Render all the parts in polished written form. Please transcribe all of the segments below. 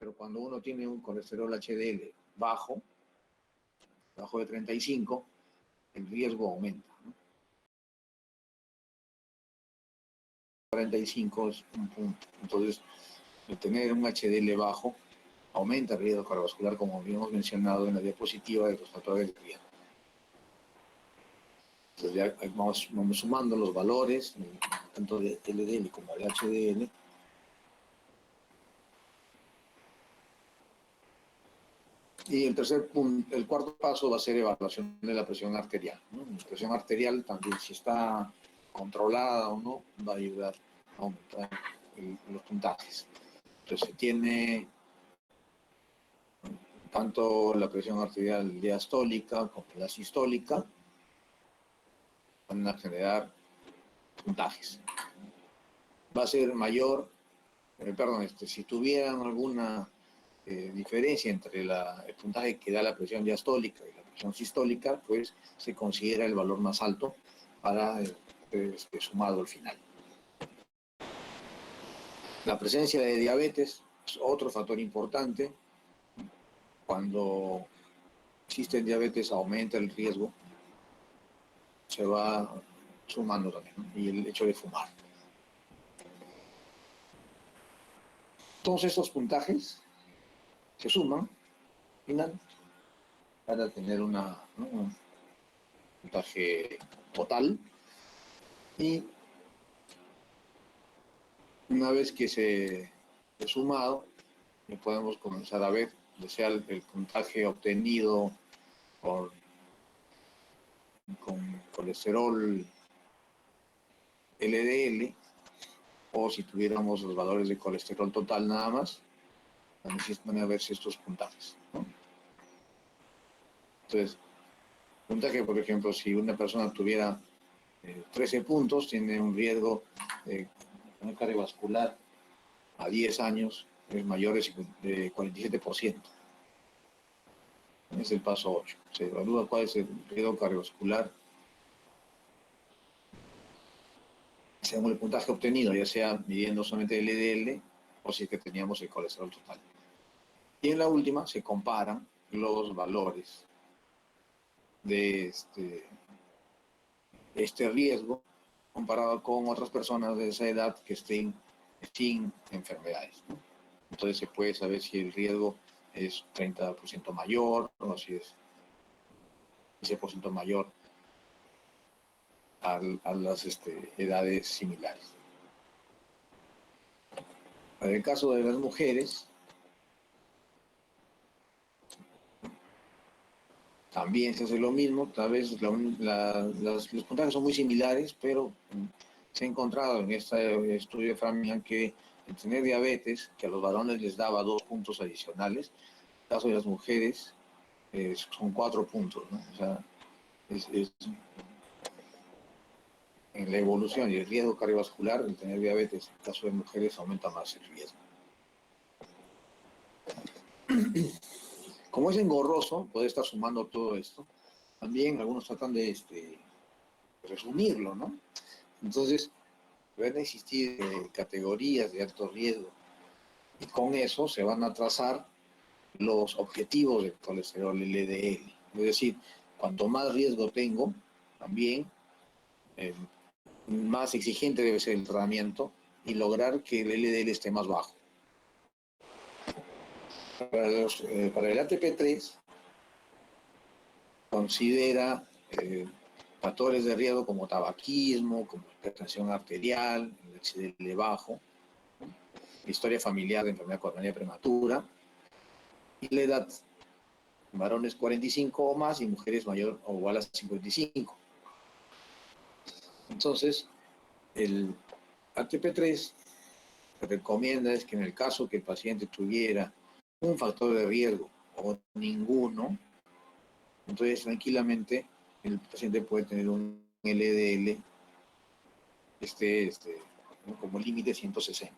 pero cuando uno tiene un colesterol HDL bajo de 35, el riesgo aumenta, ¿no? 45 es un punto. Entonces, el tener un HDL bajo aumenta el riesgo cardiovascular, como habíamos mencionado en la diapositiva de los factores de riesgo. Entonces ya vamos sumando los valores, tanto de LDL como de HDL. Y el cuarto paso va a ser evaluación de la presión arterial, ¿no? La presión arterial también, si está controlada o no, va a ayudar a aumentar los puntajes. Entonces se tiene tanto la presión arterial diastólica como la sistólica, van a generar puntajes. Va a ser mayor, si tuvieran alguna diferencia entre el puntaje que da la presión diastólica y la presión sistólica, pues se considera el valor más alto para sumado al final. La presencia de diabetes es otro factor importante. Cuando existe diabetes aumenta el riesgo, se va sumando también, ¿no? Y el hecho de fumar. Todos estos puntajes se suman, al final, para tener un puntaje total. Y una vez que se ha sumado, podemos comenzar a ver, ya sea el puntaje obtenido con colesterol LDL, o si tuviéramos los valores de colesterol total nada más, van a verse estos puntajes, ¿no? Entonces, puntaje, por ejemplo, si una persona tuviera 13 puntos, tiene un riesgo de cardiovascular a 10 años es mayor de 47%. Es el paso 8. Se evalúa cuál es el riesgo cardiovascular según el puntaje obtenido, ya sea midiendo solamente el LDL o si es que teníamos el colesterol total. Y en la última se comparan los valores de este riesgo comparado con otras personas de esa edad que estén sin enfermedades, ¿no? Entonces se puede saber si el riesgo es 30% mayor o si es 15% mayor a las edades similares. En el caso de las mujeres, también se hace lo mismo, tal vez los puntajes son muy similares, pero se ha encontrado en este estudio de Framingham que el tener diabetes, que a los varones les daba 2 puntos adicionales, en el caso de las mujeres son 4 puntos, ¿no? O sea, en la evolución y el riesgo cardiovascular, el tener diabetes en el caso de mujeres aumenta más el riesgo. Como es engorroso, puede estar sumando todo esto. También algunos tratan de resumirlo, ¿no? Entonces, van a existir categorías de alto riesgo y con eso se van a trazar los objetivos del colesterol LDL. Es decir, cuanto más riesgo tengo, también más exigente debe ser el tratamiento y lograr que el LDL esté más bajo. Para el ATP3 considera factores de riesgo como tabaquismo, como hipertensión arterial, el HDL bajo, ¿no? Historia familiar de enfermedad coronaria prematura y la edad, varones 45 o más y mujeres mayor o igual a 55. Entonces, el ATP3 lo que recomienda es que en el caso que el paciente tuviera un factor de riesgo o ninguno, entonces tranquilamente el paciente puede tener un LDL como límite 160.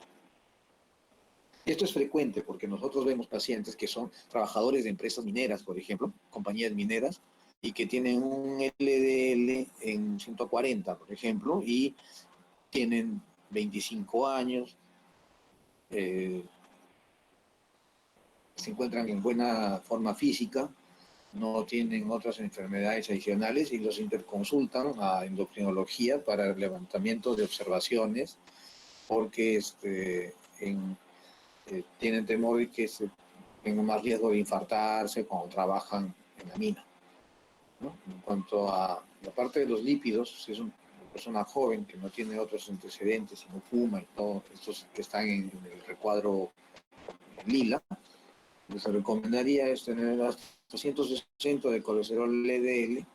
Esto es frecuente porque nosotros vemos pacientes que son trabajadores de empresas mineras, por ejemplo, compañías mineras, y que tienen un LDL en 140, por ejemplo, y tienen 25 años, se encuentran en buena forma física, no tienen otras enfermedades adicionales y los interconsultan a endocrinología para el levantamiento de observaciones porque tienen temor de que tengan más riesgo de infartarse cuando trabajan en la mina, ¿no? En cuanto a la parte de los lípidos, si es una persona joven que no tiene otros antecedentes y no fuma y todo, estos que están en el recuadro lila, les recomendaría es tener hasta 160 de colesterol LDL,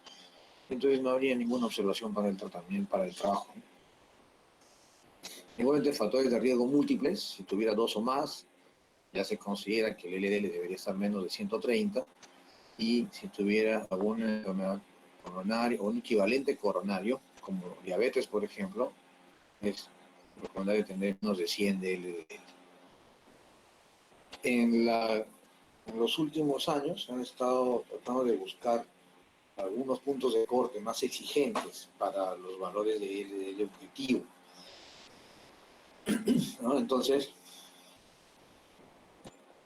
entonces no habría ninguna observación para el tratamiento, para el trabajo. Igualmente, factores de riesgo múltiples, si tuviera 2 o más, ya se considera que el LDL debería estar menos de 130, y si tuviera alguna enfermedad coronaria o un equivalente coronario, como diabetes, por ejemplo, es recomendable tener menos de 100 de LDL. En los últimos años han estado tratando de buscar algunos puntos de corte más exigentes para los valores de LDL objetivo, ¿no? Entonces,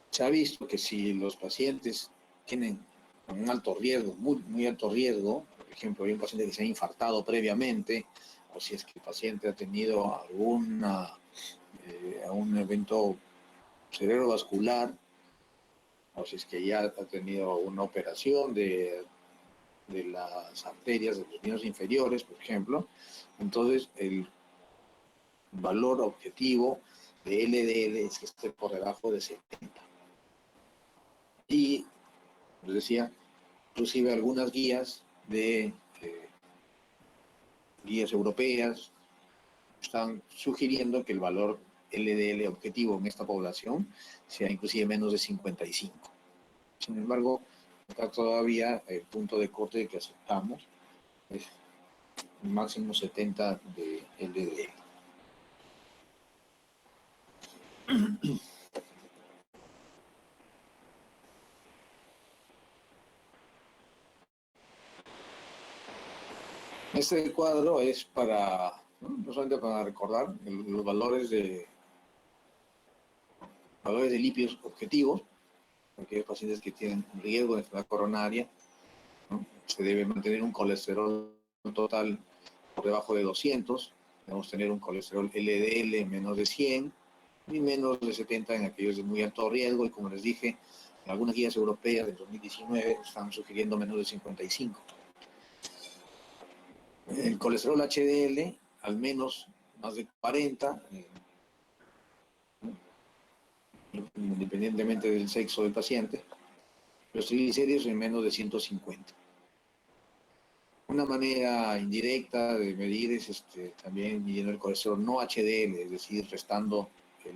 se ha visto que si los pacientes tienen un alto riesgo, muy alto riesgo, por ejemplo, hay un paciente que se ha infartado previamente, o si es que el paciente ha tenido algún evento cerebrovascular, o si es que ya ha tenido una operación de las arterias de los miembros inferiores, por ejemplo, entonces el valor objetivo de LDL es que esté por debajo de 70. Y, les decía, inclusive algunas guías guías europeas están sugiriendo que el valor LDL objetivo en esta población sea inclusive menos de 55. Sin embargo, está todavía el punto de corte que aceptamos es un máximo 70 de LDL. Este cuadro es no solamente para recordar los valores de lípidos objetivos, aquellos pacientes que tienen riesgo de enfermedad coronaria, ¿no? Se debe mantener un colesterol total por debajo de 200, debemos tener un colesterol LDL menos de 100 y menos de 70 en aquellos de muy alto riesgo, y como les dije, en algunas guías europeas del 2019 están sugiriendo menos de 55. El colesterol HDL, al menos más de 40, independientemente del sexo del paciente, los triglicéridos en menos de 150. Una manera indirecta de medir es también midiendo el colesterol no HDL, es decir, restando el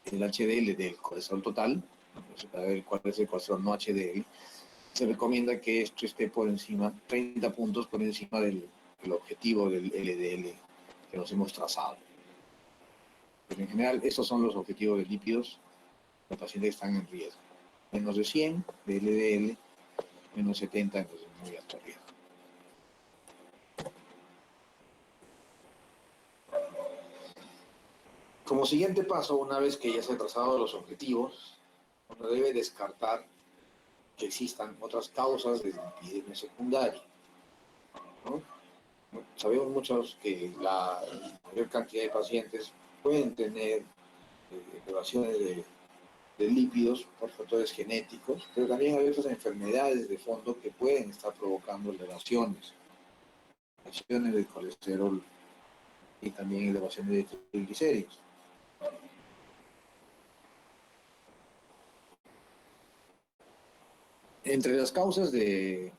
HDL del colesterol total, para ver cuál es el colesterol no HDL. Se recomienda que esto esté por encima, 30 puntos por encima del objetivo del LDL que nos hemos trazado. Pero en general, estos son los objetivos de lípidos de los pacientes que están en riesgo. Menos de 100 de LDL, menos 70 en los de muy alto riesgo. Como siguiente paso, una vez que ya se han trazado los objetivos, uno debe descartar que existan otras causas de lipidemia secundaria, ¿no? Sabemos muchos que la mayor cantidad de pacientes pueden tener elevaciones de lípidos por factores genéticos, pero también hay otras enfermedades de fondo que pueden estar provocando elevaciones de colesterol y también elevaciones de triglicéridos. Entre las causas de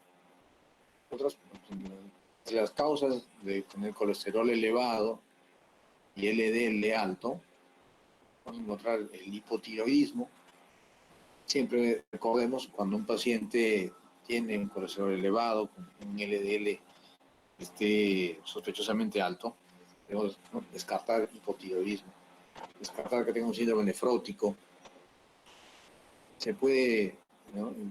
tener colesterol elevado y LDL alto, vamos a encontrar el hipotiroidismo. Siempre recordemos, cuando un paciente tiene un colesterol elevado, con un LDL sospechosamente alto, debemos descartar hipotiroidismo, descartar que tenga un síndrome nefrótico. Se puede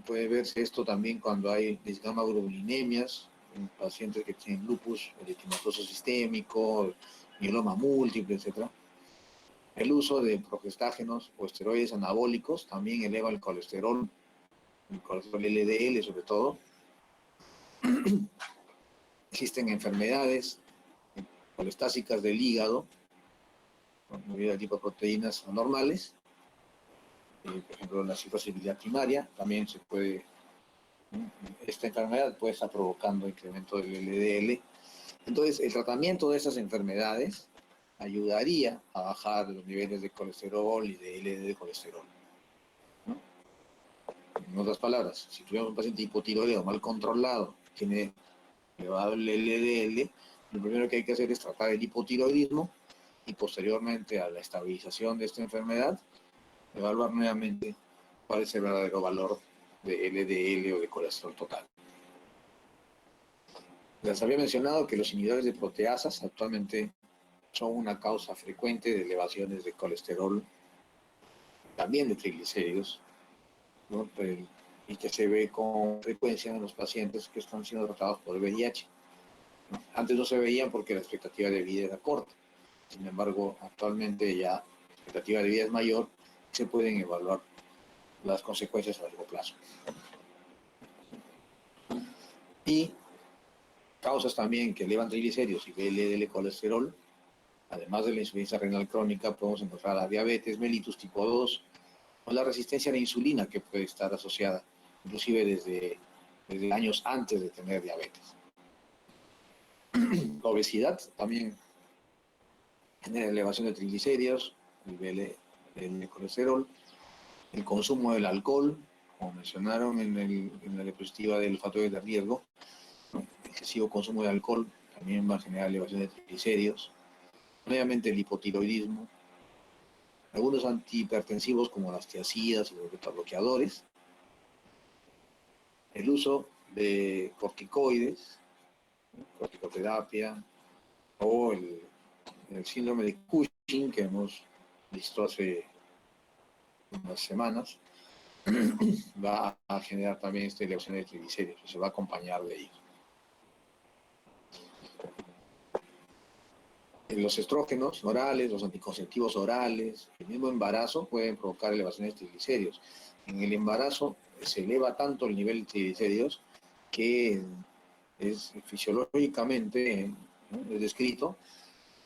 verse esto también cuando hay desgamaglobulinemias en pacientes que tienen lupus eritematoso sistémico, mieloma múltiple, etc. El uso de progestágenos o esteroides anabólicos también eleva el colesterol LDL sobre todo. Existen enfermedades colestásicas del hígado, debido al tipo de proteínas anormales. Por ejemplo, la cirrosis biliar primaria, también se puede, esta enfermedad puede estar provocando incremento del LDL. Entonces, el tratamiento de esas enfermedades ayudaría a bajar los niveles de colesterol y de LDL de colesterol, ¿no? En otras palabras, si tuviéramos un paciente hipotiroideo mal controlado, tiene elevado el LDL, lo primero que hay que hacer es tratar el hipotiroidismo y posteriormente a la estabilización de esta enfermedad, evaluar nuevamente cuál es el verdadero valor de LDL o de colesterol total. Les había mencionado que los inhibidores de proteasas actualmente son una causa frecuente de elevaciones de colesterol, también de triglicéridos, ¿no? Y que se ve con frecuencia en los pacientes que están siendo tratados por VIH. ¿No? Antes no se veían porque la expectativa de vida era corta. Sin embargo, actualmente ya la expectativa de vida es mayor y se pueden evaluar las consecuencias a largo plazo. Y causas también que elevan triglicéridos y LDL colesterol, además de la insuficiencia renal crónica, podemos encontrar la diabetes mellitus tipo 2 o la resistencia a la insulina, que puede estar asociada inclusive desde años antes de tener diabetes. La obesidad también genera elevación de triglicéridos, nivel de colesterol, el consumo del alcohol, como mencionaron en la diapositiva del factores de riesgo, ¿no? Excesivo consumo de alcohol también va a generar elevación de triglicéridos. Nuevamente el hipotiroidismo, algunos antihipertensivos como las tiazidas y los betabloqueadores, el uso de corticoides, corticoterapia, o el síndrome de Cushing que hemos visto hace unas semanas, va a generar también esta elevación de triglicéridos, se va a acompañar de ello. Los estrógenos orales, los anticonceptivos orales, el mismo embarazo pueden provocar elevaciones de triglicéridos. En el embarazo se eleva tanto el nivel de triglicéridos que es fisiológicamente, ¿no?, es descrito,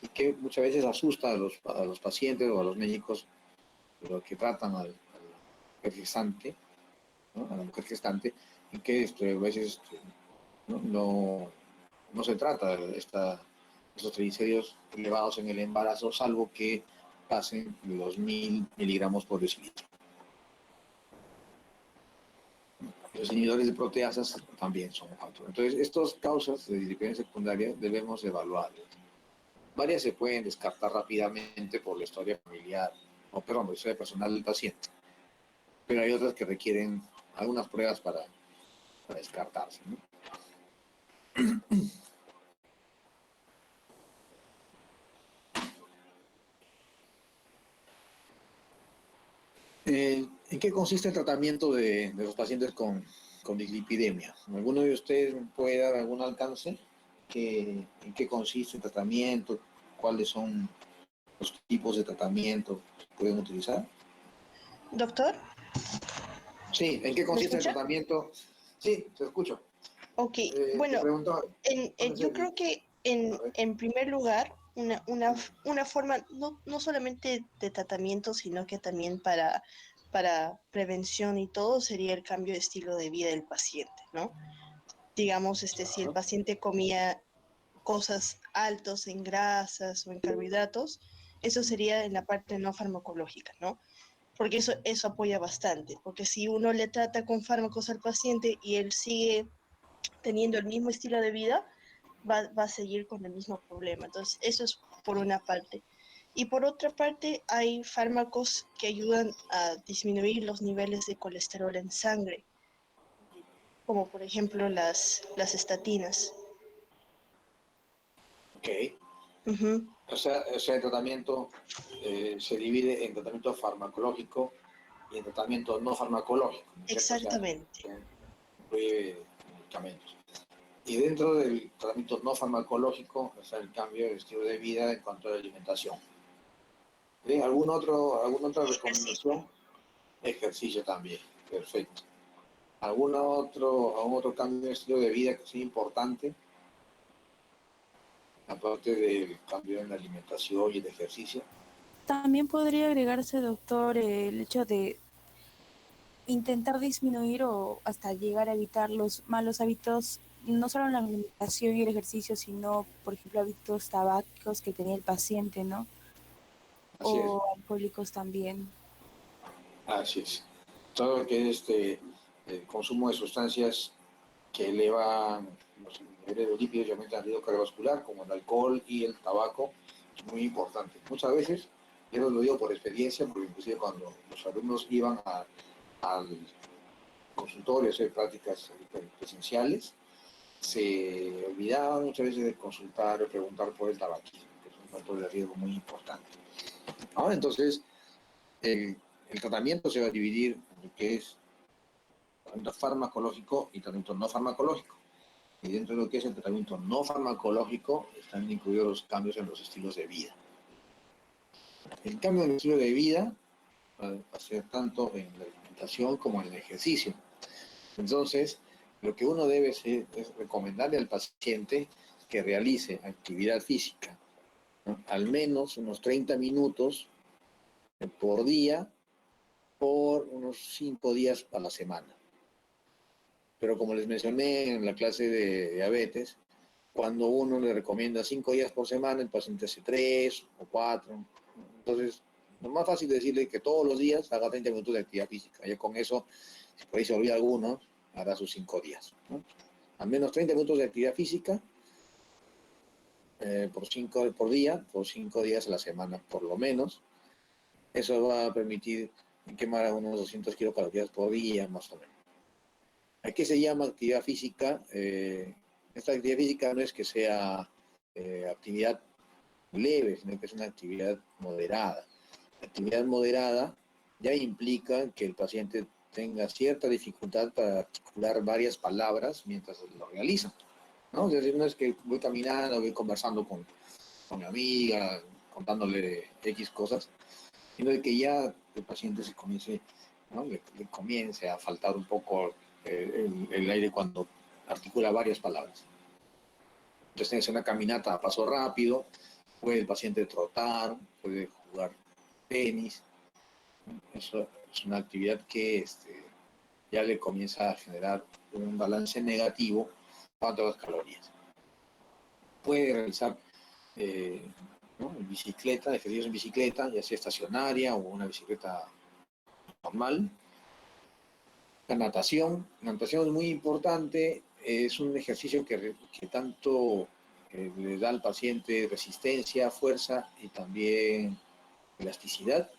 y que muchas veces asusta a los pacientes o a los médicos que tratan al gestante, ¿no?, a la mujer gestante, y que a veces no se trata de esos triglicéridos elevados en el embarazo, salvo que pasen los 1000 miligramos por decilitro. Los inhibidores de proteasas también son un factor. Entonces, estas causas de dislipidemia secundaria debemos evaluarlas. Varias se pueden descartar rápidamente por la historia familiar, por la historia personal del paciente, pero hay otras que requieren algunas pruebas para descartarse, ¿no? ¿En qué consiste el tratamiento de los pacientes con dislipidemia? ¿Alguno de ustedes puede dar algún alcance? ¿En qué consiste el tratamiento? ¿Cuáles son los tipos de tratamiento que pueden utilizar? Doctor, Sí, ¿en qué ¿me consiste el escucha? tratamiento? Sí, te escucho. Ok, Te bueno, pregunto, ¿cuál es yo creo que a ver, en primer lugar, una forma no solamente de tratamiento, sino que también para prevención y todo, sería el cambio de estilo de vida del paciente, ¿no? Digamos, si el ¿no? paciente comía cosas altos en grasas o en carbohidratos, eso sería en la parte no farmacológica, ¿no? Porque eso apoya bastante, porque si uno le trata con fármacos al paciente y él sigue teniendo el mismo estilo de vida, va a seguir con el mismo problema. Entonces, eso es por una parte. Y por otra parte, hay fármacos que ayudan a disminuir los niveles de colesterol en sangre, como por ejemplo las estatinas. Ok. Ujú. O sea, el tratamiento se divide en tratamiento farmacológico y en tratamiento no farmacológico, ¿no es cierto? O sea, Exactamente. incluye medicamentos. Y dentro del tratamiento no farmacológico está el cambio de estilo de vida en cuanto a la alimentación. ¿Alguna otra recomendación? Ejercicio también, perfecto. ¿Algún otro cambio de estilo de vida que sea importante, aparte del cambio en la alimentación y el ejercicio? También podría agregarse, doctor, el hecho de intentar disminuir o hasta llegar a evitar los malos hábitos, no solo en la alimentación y el ejercicio, sino, por ejemplo, hábitos tabáquicos que tenía el paciente, ¿no? Así es, O alcohólicos también. así es. Todo lo que es el consumo de sustancias que elevan los niveles de lípidos y aumentan el riesgo cardiovascular, como el alcohol y el tabaco, es muy importante. Muchas veces, yo lo digo por experiencia, porque inclusive cuando los alumnos iban al consultorio a hacer prácticas presenciales, se olvidaban muchas veces de consultar o preguntar por el tabaquismo, que es un factor de riesgo muy importante. Ahora entonces, el tratamiento se va a dividir en lo que es tratamiento farmacológico y tratamiento no farmacológico. Y dentro de lo que es el tratamiento no farmacológico están incluidos los cambios en los estilos de vida. El cambio en el estilo de vida va a ser tanto en la alimentación como en el ejercicio. Entonces, lo que uno debe hacer es recomendarle al paciente que realice actividad física, ¿no? Al menos unos 30 minutos por día por unos 5 días a la semana. Pero como les mencioné en la clase de diabetes, cuando uno le recomienda 5 días por semana, el paciente hace 3 o 4. Entonces, lo más fácil es decirle que todos los días haga 30 minutos de actividad física. Ya con eso, si por ahí se olvida alguno, hará sus 5 días, ¿no? Al menos 30 minutos de actividad física por día, por 5 días a la semana, por lo menos. Eso va a permitir quemar unos 200 kilocalorías por día, más o menos. ¿A qué se llama actividad física? Esta actividad física no es que sea actividad leve, sino que es una actividad moderada. La actividad moderada ya implica que el paciente tenga cierta dificultad para articular varias palabras mientras lo realiza, ¿no? Es decir, no es que voy caminando, voy conversando con mi amiga, contándole X cosas, sino de que ya el paciente se comience, ¿no? Le comience a faltar un poco el aire cuando articula varias palabras. Entonces tiene que ser una caminata a paso rápido, puede el paciente trotar, puede jugar tenis. Eso es una actividad que ya le comienza a generar un balance negativo cuanto a las calorías. Puede realizar ¿no? Bicicleta, ejercicios en bicicleta, ya sea estacionaria o una bicicleta normal. La natación es muy importante, es un ejercicio que tanto le da al paciente resistencia, fuerza y también elasticidad.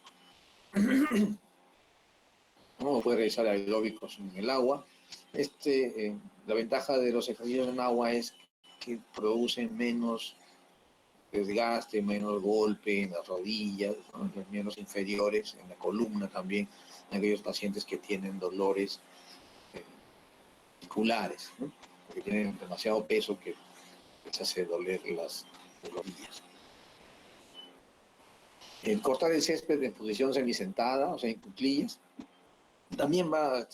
¿No? Puede realizar aeróbicos en el agua. La ventaja de los ejercicios en agua es que producen menos desgaste, menos golpe en las rodillas, ¿no? En los miembros inferiores, en la columna también, en aquellos pacientes que tienen dolores articulares, ¿no? Porque tienen demasiado peso que les hace doler las rodillas. El cortar el césped en posición semisentada, o sea, en cuclillas, también va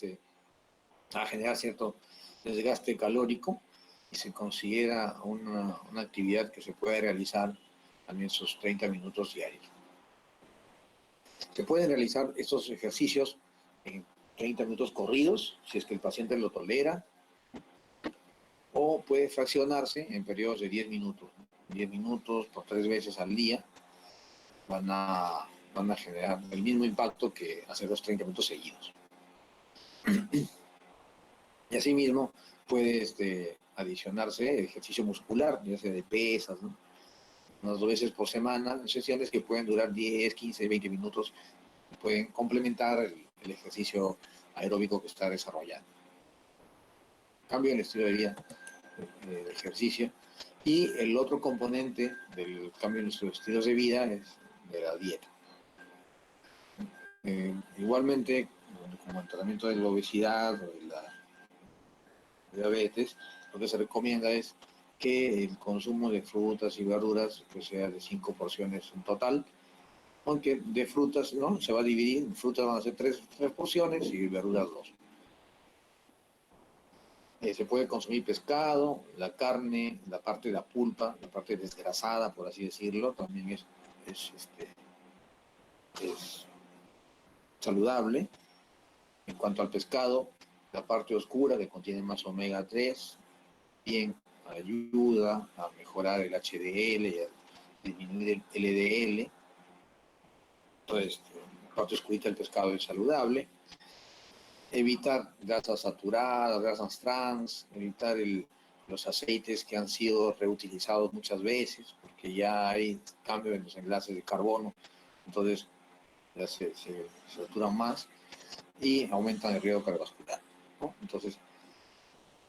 a generar cierto desgaste calórico y se considera una actividad que se puede realizar también sus 30 minutos diarios. Se pueden realizar estos ejercicios en 30 minutos corridos, si es que el paciente lo tolera, o puede fraccionarse en periodos de 10 minutos. 10 minutos por 3 veces al día van a generar el mismo impacto que hacer los 30 minutos seguidos. Y asimismo puede adicionarse ejercicio muscular, ya sea de pesas, ¿no? Unas 2 veces por semana, sesiones que pueden durar 10, 15, 20 minutos, pueden complementar el ejercicio aeróbico que está desarrollando. Cambio en el estilo de vida, el ejercicio. Y el otro componente del cambio en nuestros estilos de vida es de la dieta. Igualmente, como el tratamiento de la obesidad o de la diabetes, lo que se recomienda es que el consumo de frutas y verduras pues, sea de 5 porciones en total Aunque de frutas, ¿no? Se va a dividir, frutas van a ser tres porciones y verduras dos. Se puede consumir pescado, la carne, la parte de la pulpa, la parte desgrasada, por así decirlo, también es saludable. En cuanto al pescado, la parte oscura que contiene más omega 3, bien ayuda a mejorar el HDL y a disminuir el LDL. Entonces, la parte oscurita del pescado es saludable. Evitar grasas saturadas, grasas trans, evitar los aceites que han sido reutilizados muchas veces, porque ya hay cambio en los enlaces de carbono, entonces ya se saturan más y aumentan el riesgo cardiovascular, ¿no? Entonces,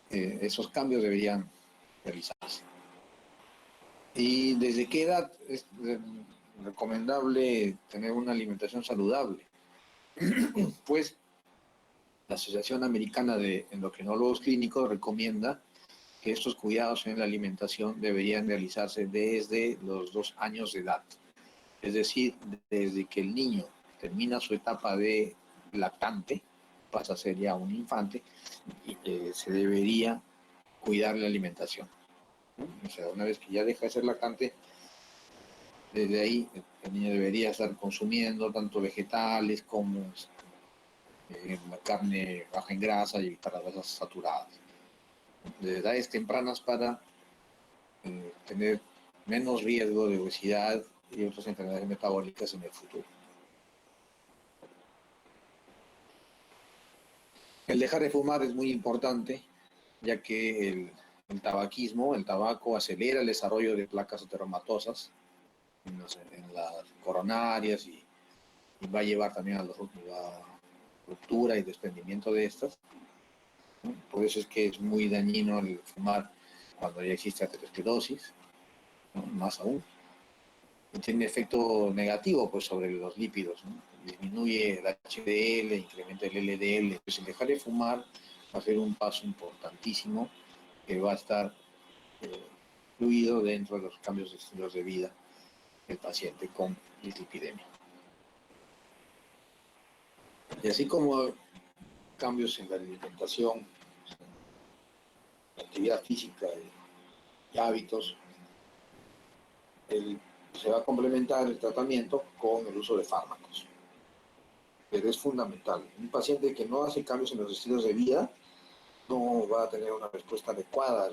esos cambios deberían realizarse. ¿Y desde qué edad es recomendable tener una alimentación saludable? Pues la Asociación Americana de Endocrinólogos Clínicos recomienda que estos cuidados en la alimentación deberían realizarse desde los 2 años de edad. Es decir, desde que el niño termina su etapa de lactante, pasa a ser ya un infante, y se debería cuidar la alimentación, ¿no? O sea, una vez que ya deja de ser lactante, desde ahí el niño debería estar consumiendo tanto vegetales como la carne baja en grasa y evitar las grasas saturadas. De edades tempranas para tener menos riesgo de obesidad y otras enfermedades metabólicas en el futuro. El dejar de fumar es muy importante, ya que el tabaquismo, el tabaco acelera el desarrollo de placas ateromatosas en las coronarias y va a llevar también a la ruptura y desprendimiento de estas, ¿no? Por eso es que es muy dañino el fumar cuando ya existe aterosclerosis, ¿no? Más aún. Y tiene efecto negativo pues, sobre los lípidos, ¿no? Disminuye el HDL, incrementa el LDL. Pues el dejar de fumar va a ser un paso importantísimo que va a estar incluido dentro de los cambios de estilos de vida del paciente con dislipidemia. Y así como cambios en la alimentación, la actividad física y hábitos, se va a complementar el tratamiento con el uso de fármacos. Pero es fundamental. Un paciente que no hace cambios en los estilos de vida no va a tener una respuesta adecuada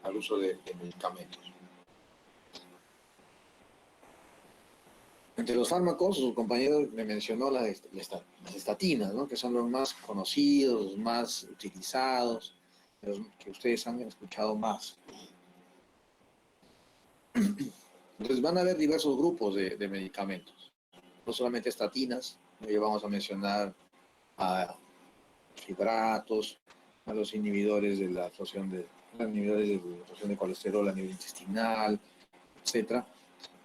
al uso de medicamentos. Entre los fármacos, su compañero me mencionó las estatinas, ¿no? Que son los más conocidos, los más utilizados, los que ustedes han escuchado más. Entonces van a haber diversos grupos de medicamentos, no solamente estatinas, vamos a mencionar a fibratos, a los inhibidores de la absorción de colesterol a nivel intestinal, etcétera.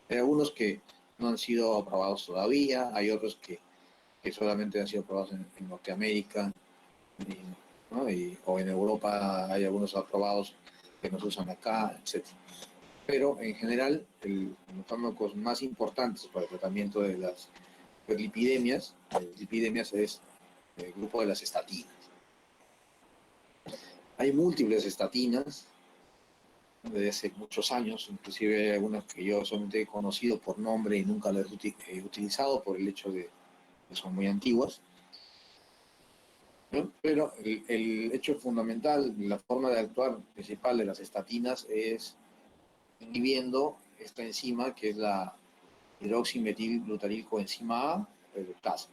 Hay algunos que no han sido aprobados todavía, hay otros que solamente han sido aprobados en Norteamérica, ¿no? O en Europa hay algunos aprobados que no se usan acá, etcétera. Pero en general, los fármacos más importantes para el tratamiento de las lipidemias es el grupo de las estatinas. Hay múltiples estatinas desde hace muchos años, inclusive hay algunas que yo solamente he conocido por nombre y nunca las he utilizado por el hecho de que son muy antiguas, ¿no? Pero el hecho fundamental, la forma de actuar principal de las estatinas es inhibiendo esta enzima que es la hidroximetilglutarilcoenzima A reductasa,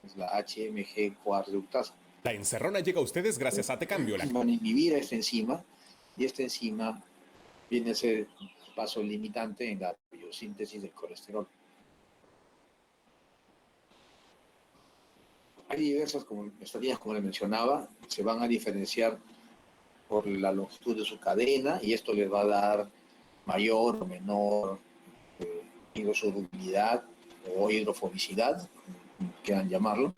es la HMG-CoA reductasa. La encerrona llega a ustedes gracias a Tecambio. Van a inhibir a esta enzima y esta enzima viene a ser un paso limitante en la biosíntesis del colesterol. Hay diversas estatinas, como les mencionaba, se van a diferenciar por la longitud de su cadena y esto les va a dar mayor o menor hidrosolubilidad o hidrofobicidad, como quieran llamarlo.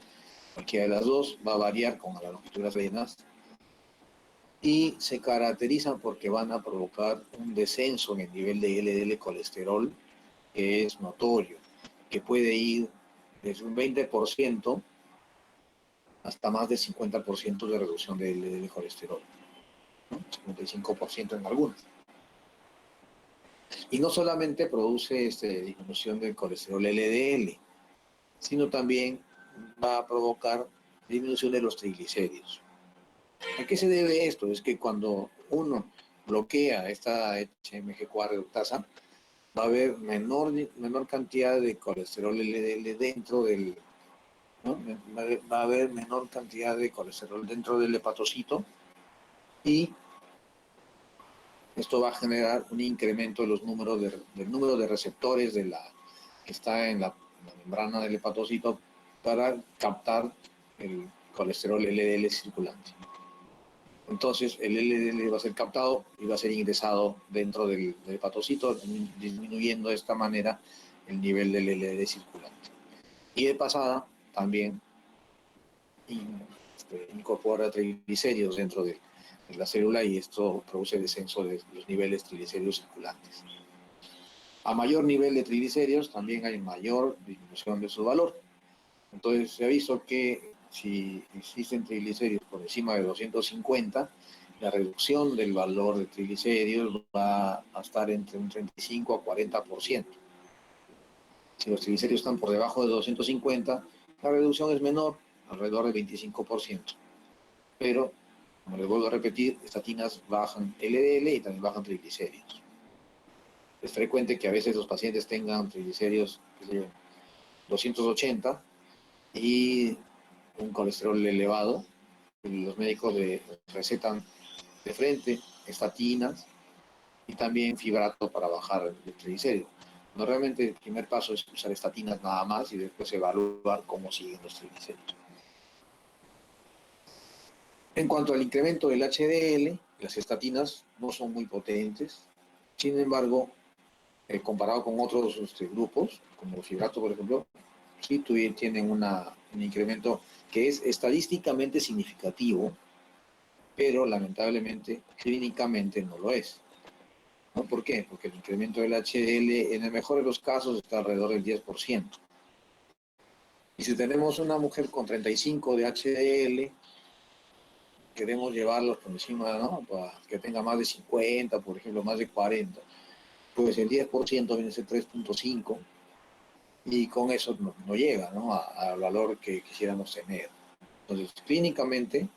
Cualquiera de las dos va a variar con la longitud de las venas y se caracterizan porque van a provocar un descenso en el nivel de LDL colesterol que es notorio. que puede ir desde un 20% hasta más de 50% de reducción del colesterol, ¿no? 55% en algunos. Y no solamente produce disminución del colesterol LDL, sino también va a provocar disminución de los triglicéridos. ¿A qué se debe esto? Es que cuando uno bloquea esta HMG-CoA reductasa, va a haber menor cantidad de colesterol LDL dentro del, ¿no? Va a haber menor cantidad de colesterol dentro del hepatocito y esto va a generar un incremento de los del número de receptores que está en la membrana del hepatocito para captar el colesterol LDL circulante. Entonces el LDL va a ser captado y va a ser ingresado dentro del hepatocito, disminuyendo de esta manera el nivel del LDL circulante. Y de pasada también incorpora triglicéridos dentro de la célula y esto produce descenso de los niveles triglicéridos circulantes. A mayor nivel de triglicéridos también hay mayor disminución de su valor. Entonces se ha visto que si existen triglicéridos por encima de 250, la reducción del valor de triglicéridos va a estar entre un 35 a 40%. Si los triglicéridos están por debajo de 250, la reducción es menor, alrededor del 25%. Pero, como les vuelvo a repetir, estatinas bajan LDL y también bajan triglicéridos. Es frecuente que a veces los pacientes tengan triglicéridos 280 y un colesterol elevado. Y los médicos recetan de frente estatinas y también fibrato para bajar el triglicérido. Normalmente el primer paso es usar estatinas nada más y después evaluar cómo siguen los triglicéridos. En cuanto al incremento del HDL, las estatinas no son muy potentes. Sin embargo, comparado con otros grupos, como el fibrato, por ejemplo, sí tienen un incremento que es estadísticamente significativo, pero lamentablemente clínicamente no lo es. ¿No? ¿Por qué? Porque el incremento del HDL en el mejor de los casos está alrededor del 10%. Y si tenemos una mujer con 35 de HDL, queremos llevarlos por encima, ¿no? Para que tenga más de 50, por ejemplo, más de 40. Pues el 10% viene a ser 3.5 y con eso no llega, ¿no? Al valor que quisiéramos tener. Entonces, clínicamente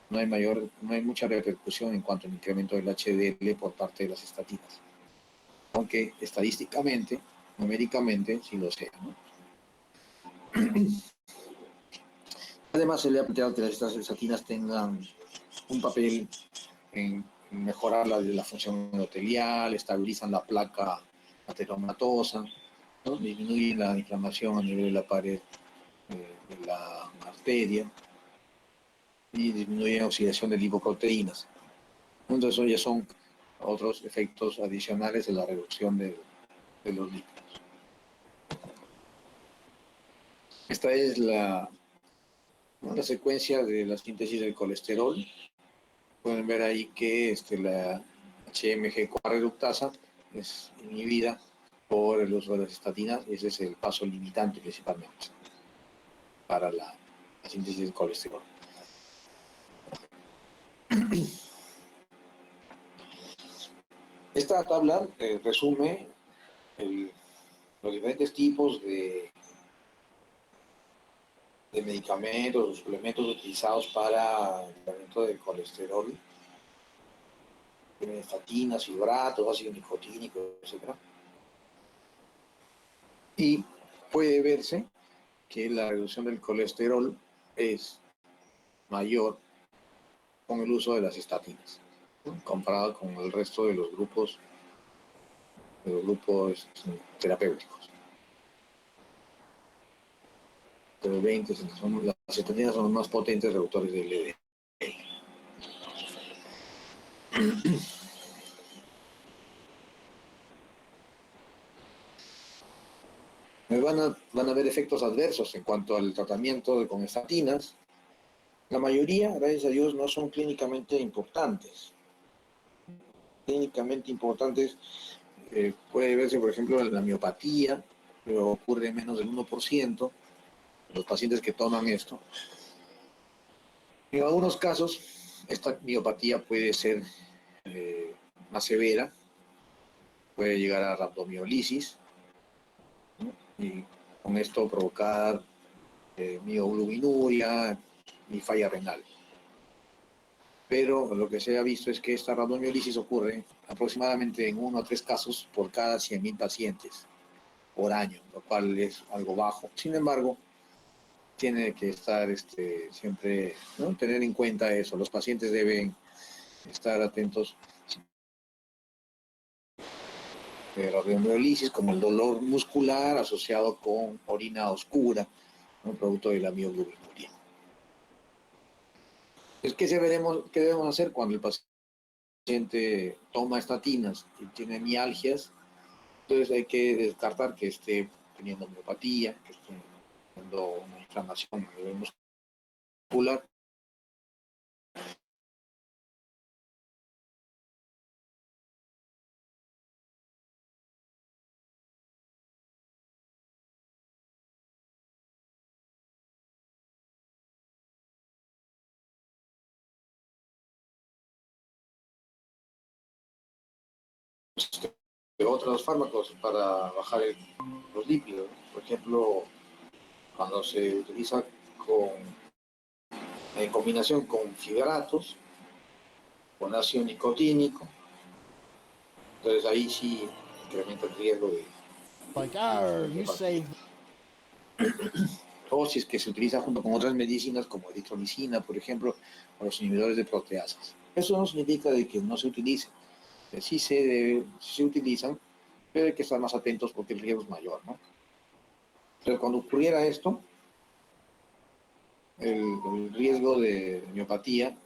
no hay mucha repercusión en cuanto al incremento del HDL por parte de las estatinas. Aunque estadísticamente, numéricamente, sí lo sea, ¿no? Además, se le ha planteado que estas estatinas tengan un papel en mejorar la función endotelial, estabilizan la placa ateromatosa, ¿no? Disminuyen la inflamación a nivel de la pared de la arteria y disminuyen la oxidación de lipoproteínas. Entonces, eso ya son otros efectos adicionales de la reducción de los lípidos. Esta es la secuencia de la síntesis del colesterol. Pueden ver ahí que la HMG-CoA reductasa es inhibida por el uso de las estatinas. Ese es el paso limitante principalmente para la síntesis del colesterol. Esta tabla resume los diferentes tipos de medicamentos o suplementos utilizados para el tratamiento del colesterol. Tienen estatinas, fibratos, ácido nicotínico, etc. Y puede verse que la reducción del colesterol es mayor con el uso de las estatinas, ¿no? Comparado con el resto de los grupos terapéuticos. Pero 20, las estatinas son los más potentes reductores del LDL. Van a haber efectos adversos en cuanto al tratamiento con estatinas. La mayoría, gracias a Dios, no son clínicamente importantes. Clínicamente importantes puede verse, por ejemplo, en la miopatía, pero ocurre en menos del 1% de los pacientes que toman esto. En algunos casos, esta miopatía puede ser más severa, puede llegar a rhabdomiolisis, ¿no? Y con esto provocar mioglobinuria y falla renal. Pero lo que se ha visto es que esta rhabdomiolisis ocurre aproximadamente en 1 a 3 casos por cada 100.000 pacientes por año, lo cual es algo bajo. Sin embargo, tiene que estar siempre, ¿no?, tener en cuenta eso. Los pacientes deben estar atentos de rhabdomiolisis, como el dolor muscular asociado con orina oscura, ¿no?, producto de la mioglobinuria. ¿Qué debemos hacer cuando el paciente toma estatinas y tiene mialgias? Entonces hay que descartar que esté teniendo miopatía, que esté teniendo una inflamación a nivel muscular. De otros fármacos para bajar los lípidos. Por ejemplo, cuando se utiliza en combinación con fibratos, con ácido nicotínico, entonces ahí sí incrementa el riesgo de o si es que se utiliza junto con otras medicinas como eritromicina, por ejemplo, o los inhibidores de proteasas. Eso no significa de que no se utilicen. Sí se utilizan, pero hay que estar más atentos porque el riesgo es mayor, ¿no? Pero cuando ocurriera esto, el riesgo de miopatía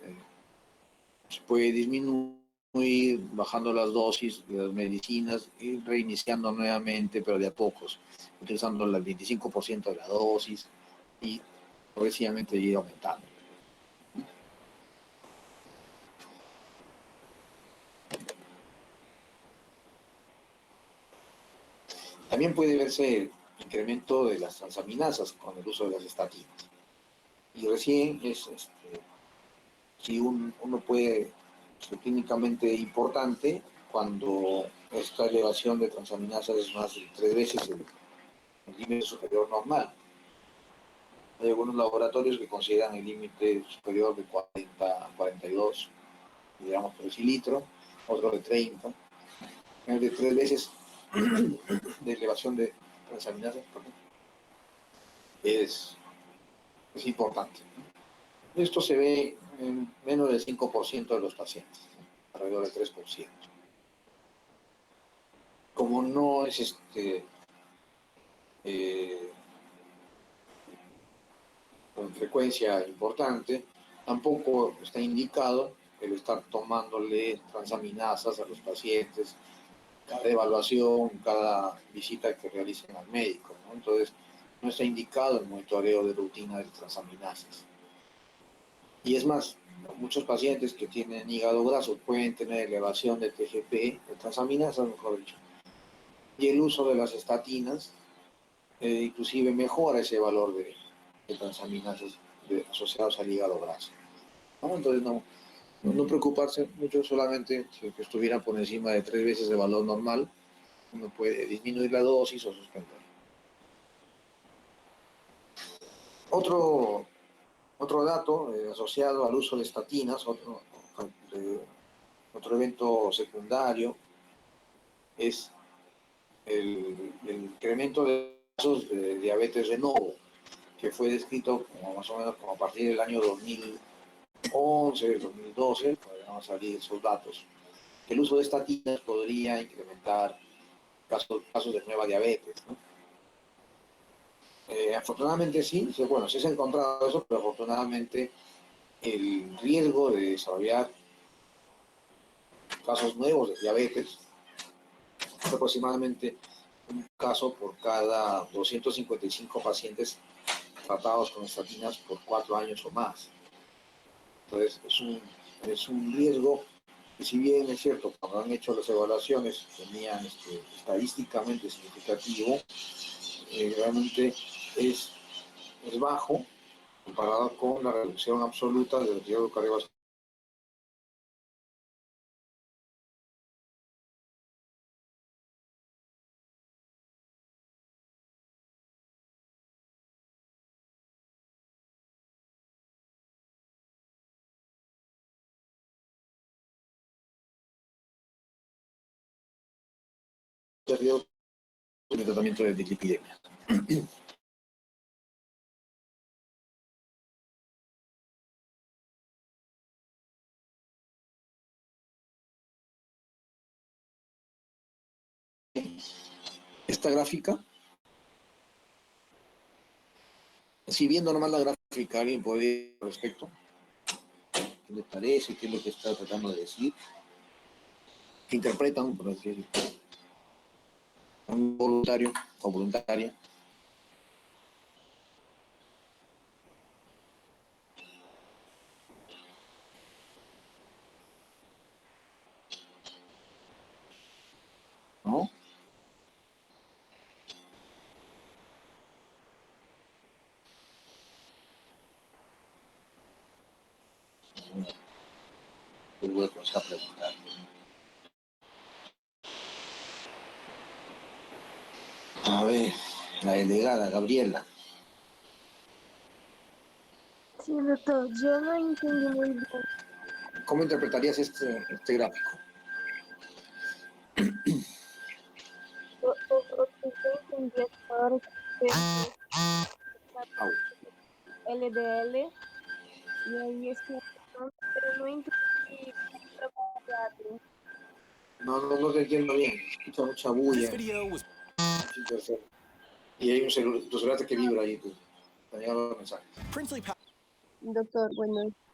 se puede disminuir bajando las dosis de las medicinas y reiniciando nuevamente, pero de a pocos, utilizando el 25% de la dosis y progresivamente ir aumentando. También puede verse incremento de las transaminasas con el uso de las estatinas. Y recién es, si uno puede ser clínicamente importante cuando esta elevación de transaminasas es más de 3 veces el límite superior normal. Hay algunos laboratorios que consideran el límite superior de 40 a 42 miligramos por decilitro, otros de 30. Es de 3 veces de elevación de transaminasas, es importante. Esto se ve en menos del 5% de los pacientes, alrededor del 3%. Como no es con frecuencia importante, tampoco está indicado el estar tomándole transaminasas a los pacientes cada evaluación, cada visita que realicen al médico, ¿no? Entonces, no está indicado el monitoreo de rutina de transaminasas. Y es más, muchos pacientes que tienen hígado graso pueden tener elevación de TGP, de transaminasas, mejor dicho. Y el uso de las estatinas inclusive mejora ese valor de transaminasas asociados al hígado graso, ¿no? Entonces, no preocuparse mucho, solamente si estuviera por encima de 3 veces el valor normal, uno puede disminuir la dosis o suspender. Otro dato asociado al uso de estatinas, otro evento secundario, es el incremento de casos de diabetes de novo, que fue descrito como más o menos como a partir del año 2011, 2012, van a salir esos datos. El uso de estatinas podría incrementar casos de nueva diabetes, ¿no? Afortunadamente sí, se ha encontrado eso, pero afortunadamente el riesgo de desarrollar casos nuevos de diabetes es aproximadamente un caso por cada 255 pacientes tratados con estatinas por 4 años o más. Entonces es un riesgo que, si bien es cierto, cuando han hecho las evaluaciones tenían estadísticamente significativo, realmente es bajo comparado con la reducción absoluta del riesgo cardiovascular. El riesgo de tratamiento de dislipidemia. Esta gráfica, si bien normal la gráfica, alguien puede ir al respecto. ¿Qué les parece? ¿Qué es lo que está tratando de decir? ¿Qué interpretan, por así decirlo? Un voluntario o voluntaria. ¿No? El hueco está preguntando. A ver, la delegada Gabriela. Sí, doctor, yo no entendí muy bien. ¿Cómo interpretarías este gráfico? Lo que yo entendí hasta ahora es que Au. LDL y ahí es que pero no entendí otra variable. No te entiendo bien. Escucha mucha This bulla. video was Sí, tercero. Y hay tu celular que vibra ahí. Te han llegado los mensajes. Princely Doctor,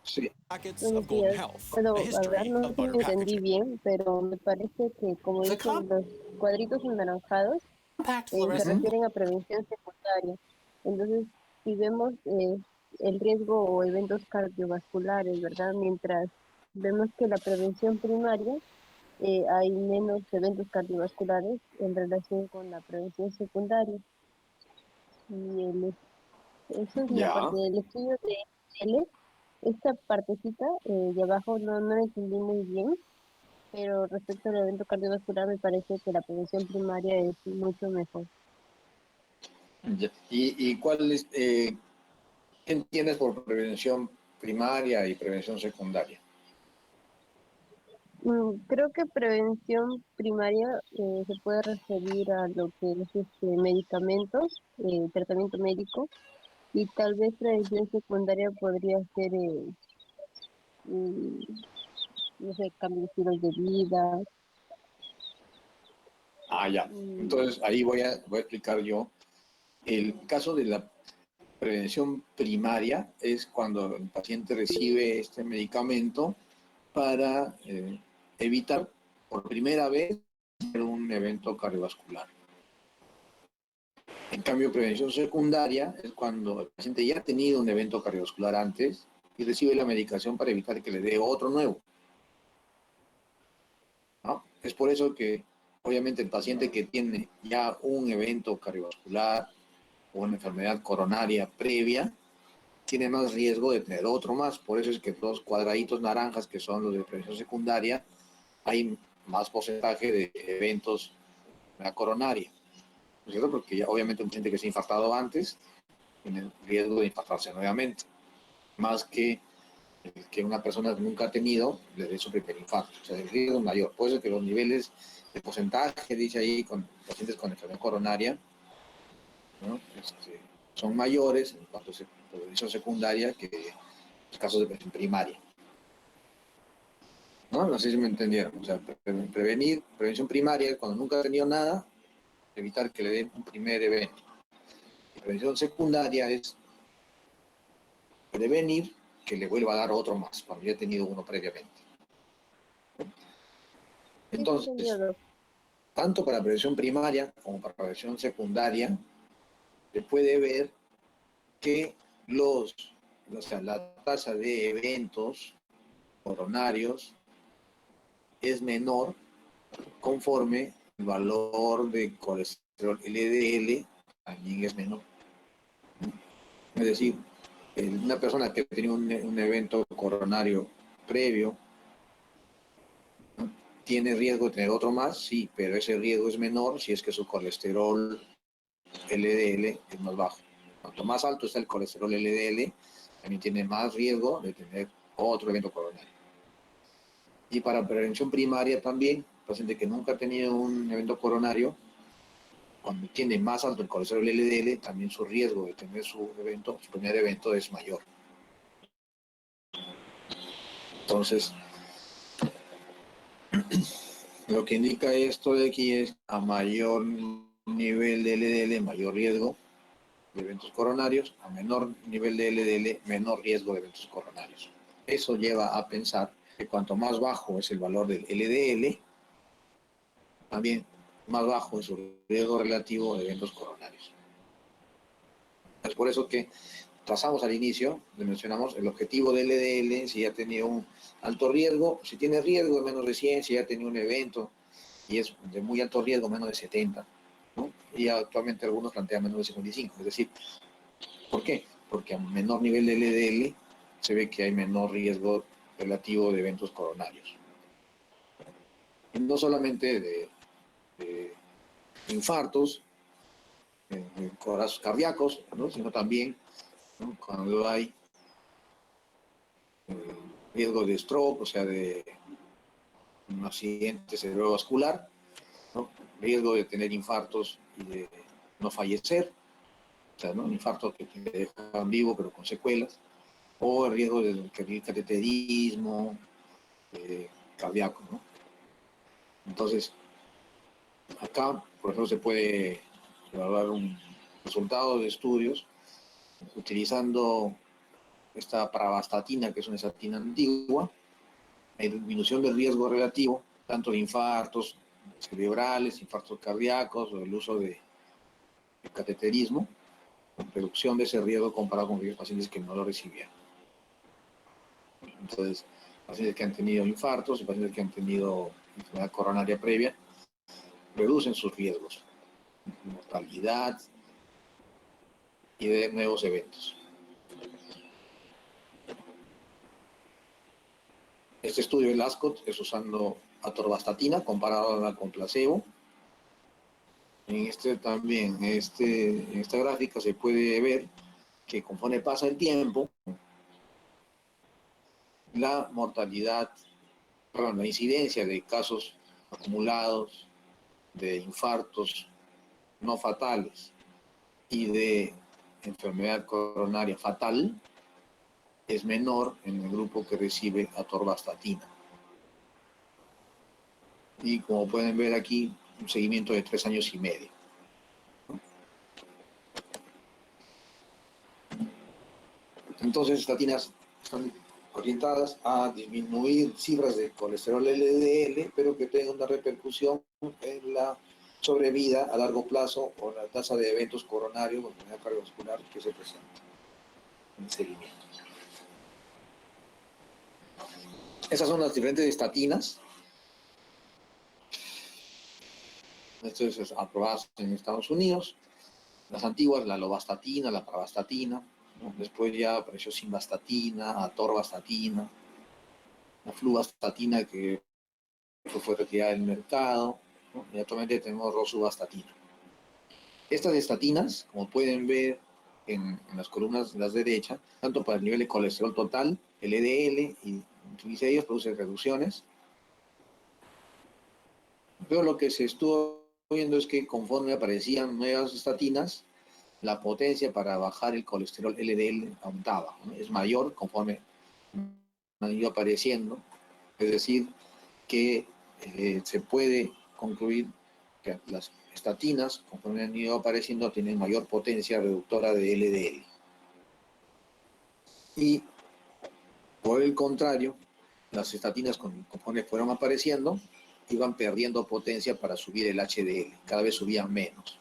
Sí. Packets buenos of Golden días. Health, a Puedo hablar, history no sé of si butter me entendí packaging. bien, pero me parece que como The dicen los cuadritos anaranjados, compact se fluorescent refieren a prevención secundaria. Entonces, si vemos el riesgo o eventos cardiovasculares, ¿verdad? Mientras vemos que la prevención primaria hay menos eventos cardiovasculares en relación con la prevención secundaria. Y eso es la Ya. parte del estudio de L. Esta partecita de abajo no la entendí muy bien, pero respecto al evento cardiovascular me parece que la prevención primaria es mucho mejor. Ya. ¿Y cuál es, qué entiendes por prevención primaria y prevención secundaria? Creo que prevención primaria se puede referir a lo que es medicamentos, tratamiento médico, y tal vez prevención secundaria podría ser, mm, no sé, cambio de estilos de vida. Ah, ya. mm, Entonces, ahí voy a explicar yo. El caso de la prevención primaria es cuando el paciente recibe este medicamento para evitar por primera vez un evento cardiovascular. En cambio, prevención secundaria es cuando el paciente ya ha tenido un evento cardiovascular antes y recibe la medicación para evitar que le dé otro nuevo, ¿no? Es por eso que, obviamente, el paciente que tiene ya un evento cardiovascular o una enfermedad coronaria previa, tiene más riesgo de tener otro más. Por eso es que los cuadraditos naranjas, que son los de prevención secundaria, hay más porcentaje de eventos de la coronaria, ¿no es cierto? Porque ya, obviamente, un paciente que se ha infartado antes tiene el riesgo de infartarse nuevamente, más que una persona que nunca ha tenido le dé su primer infarto. O sea, el riesgo es mayor. Por eso es que los niveles de porcentaje, dice ahí, con pacientes con enfermedad coronaria, ¿no? Son mayores en cuanto a prevención secundaria que los casos de prevención primaria. ¿No? No sé si me entendieron. O sea, prevención primaria es cuando nunca ha tenido nada, evitar que le den un primer evento. Y prevención secundaria es prevenir que le vuelva a dar otro más, cuando ya ha tenido uno previamente. sí, te entendí, Entonces, doctor. tanto para prevención primaria como para prevención secundaria, se puede ver que o sea, la tasa de eventos coronarios es menor conforme el valor de colesterol LDL también es menor. Es decir, una persona que tenía un evento coronario previo, ¿no?, tiene riesgo de tener otro más, sí, pero ese riesgo es menor si es que su colesterol LDL es más bajo. Cuanto más alto está el colesterol LDL, también tiene más riesgo de tener otro evento coronario. Y para prevención primaria también, el paciente que nunca ha tenido un evento coronario, cuando tiene más alto el colesterol LDL, también su riesgo de tener su primer evento es mayor. Entonces, lo que indica esto de aquí es a mayor nivel de LDL, mayor riesgo de eventos coronarios, a menor nivel de LDL, menor riesgo de eventos coronarios. Eso lleva a pensar que cuanto más bajo es el valor del LDL, también más bajo es su riesgo relativo de eventos coronarios. Es por eso que trazamos al inicio, le mencionamos el objetivo del LDL, si ya ha tenido un alto riesgo, si tiene riesgo de menos de 100, si ya ha tenido un evento y es de muy alto riesgo, menos de 70, ¿no? Y actualmente algunos plantean menos de 55. Es decir, ¿por qué? Porque a menor nivel de LDL se ve que hay menor riesgo relativo de eventos coronarios. Y no solamente de infartos, cardíacos, ¿no?, sino también, ¿no?, cuando hay riesgo de stroke, o sea, de un accidente cerebrovascular, ¿no?, riesgo de tener infartos y de no fallecer, o sea, ¿no?, un infarto que te deja vivo pero con secuelas, o el riesgo de cateterismo cardíaco, ¿no? Entonces, acá, por ejemplo, se puede evaluar un resultado de estudios utilizando esta pravastatina, que es una estatina antigua, hay disminución del riesgo relativo, tanto de infartos cerebrales, infartos cardíacos o el uso de cateterismo, reducción de ese riesgo comparado con aquellos pacientes que no lo recibían. Entonces, pacientes que han tenido infartos y pacientes que han tenido enfermedad coronaria previa reducen sus riesgos de mortalidad y de nuevos eventos. Este estudio del ASCOT es usando atorvastatina comparado con placebo. En esta gráfica se puede ver que conforme pasa el tiempo, la mortalidad, perdón, la incidencia de casos acumulados, de infartos no fatales y de enfermedad coronaria fatal es menor en el grupo que recibe atorvastatina. Y como pueden ver aquí, un seguimiento de 3 años y medio. Entonces, estatinas están orientadas a disminuir cifras de colesterol LDL, pero que tengan una repercusión en la sobrevida a largo plazo o la tasa de eventos coronarios o enfermedad cardiovascular que se presenta en el seguimiento. Esas son las diferentes estatinas. Esto es aprobadas en Estados Unidos. Las antiguas, la lovastatina, la pravastatina, ¿no? Después ya apareció simvastatina, atorvastatina, la fluvastatina que fue retirada del mercado, ¿no? Y actualmente tenemos rosuvastatina. Estas estatinas, como pueden ver en las columnas de la derecha, tanto para el nivel de colesterol total, LDL y triglicéridos, producen reducciones. Pero lo que se estuvo viendo es que conforme aparecían nuevas estatinas, la potencia para bajar el colesterol LDL aumentaba, ¿no? Es mayor conforme han ido apareciendo. Es decir, que se puede concluir que las estatinas, conforme han ido apareciendo, tienen mayor potencia reductora de LDL. Y por el contrario, las estatinas, conforme fueron apareciendo, iban perdiendo potencia para subir el HDL, cada vez subían menos.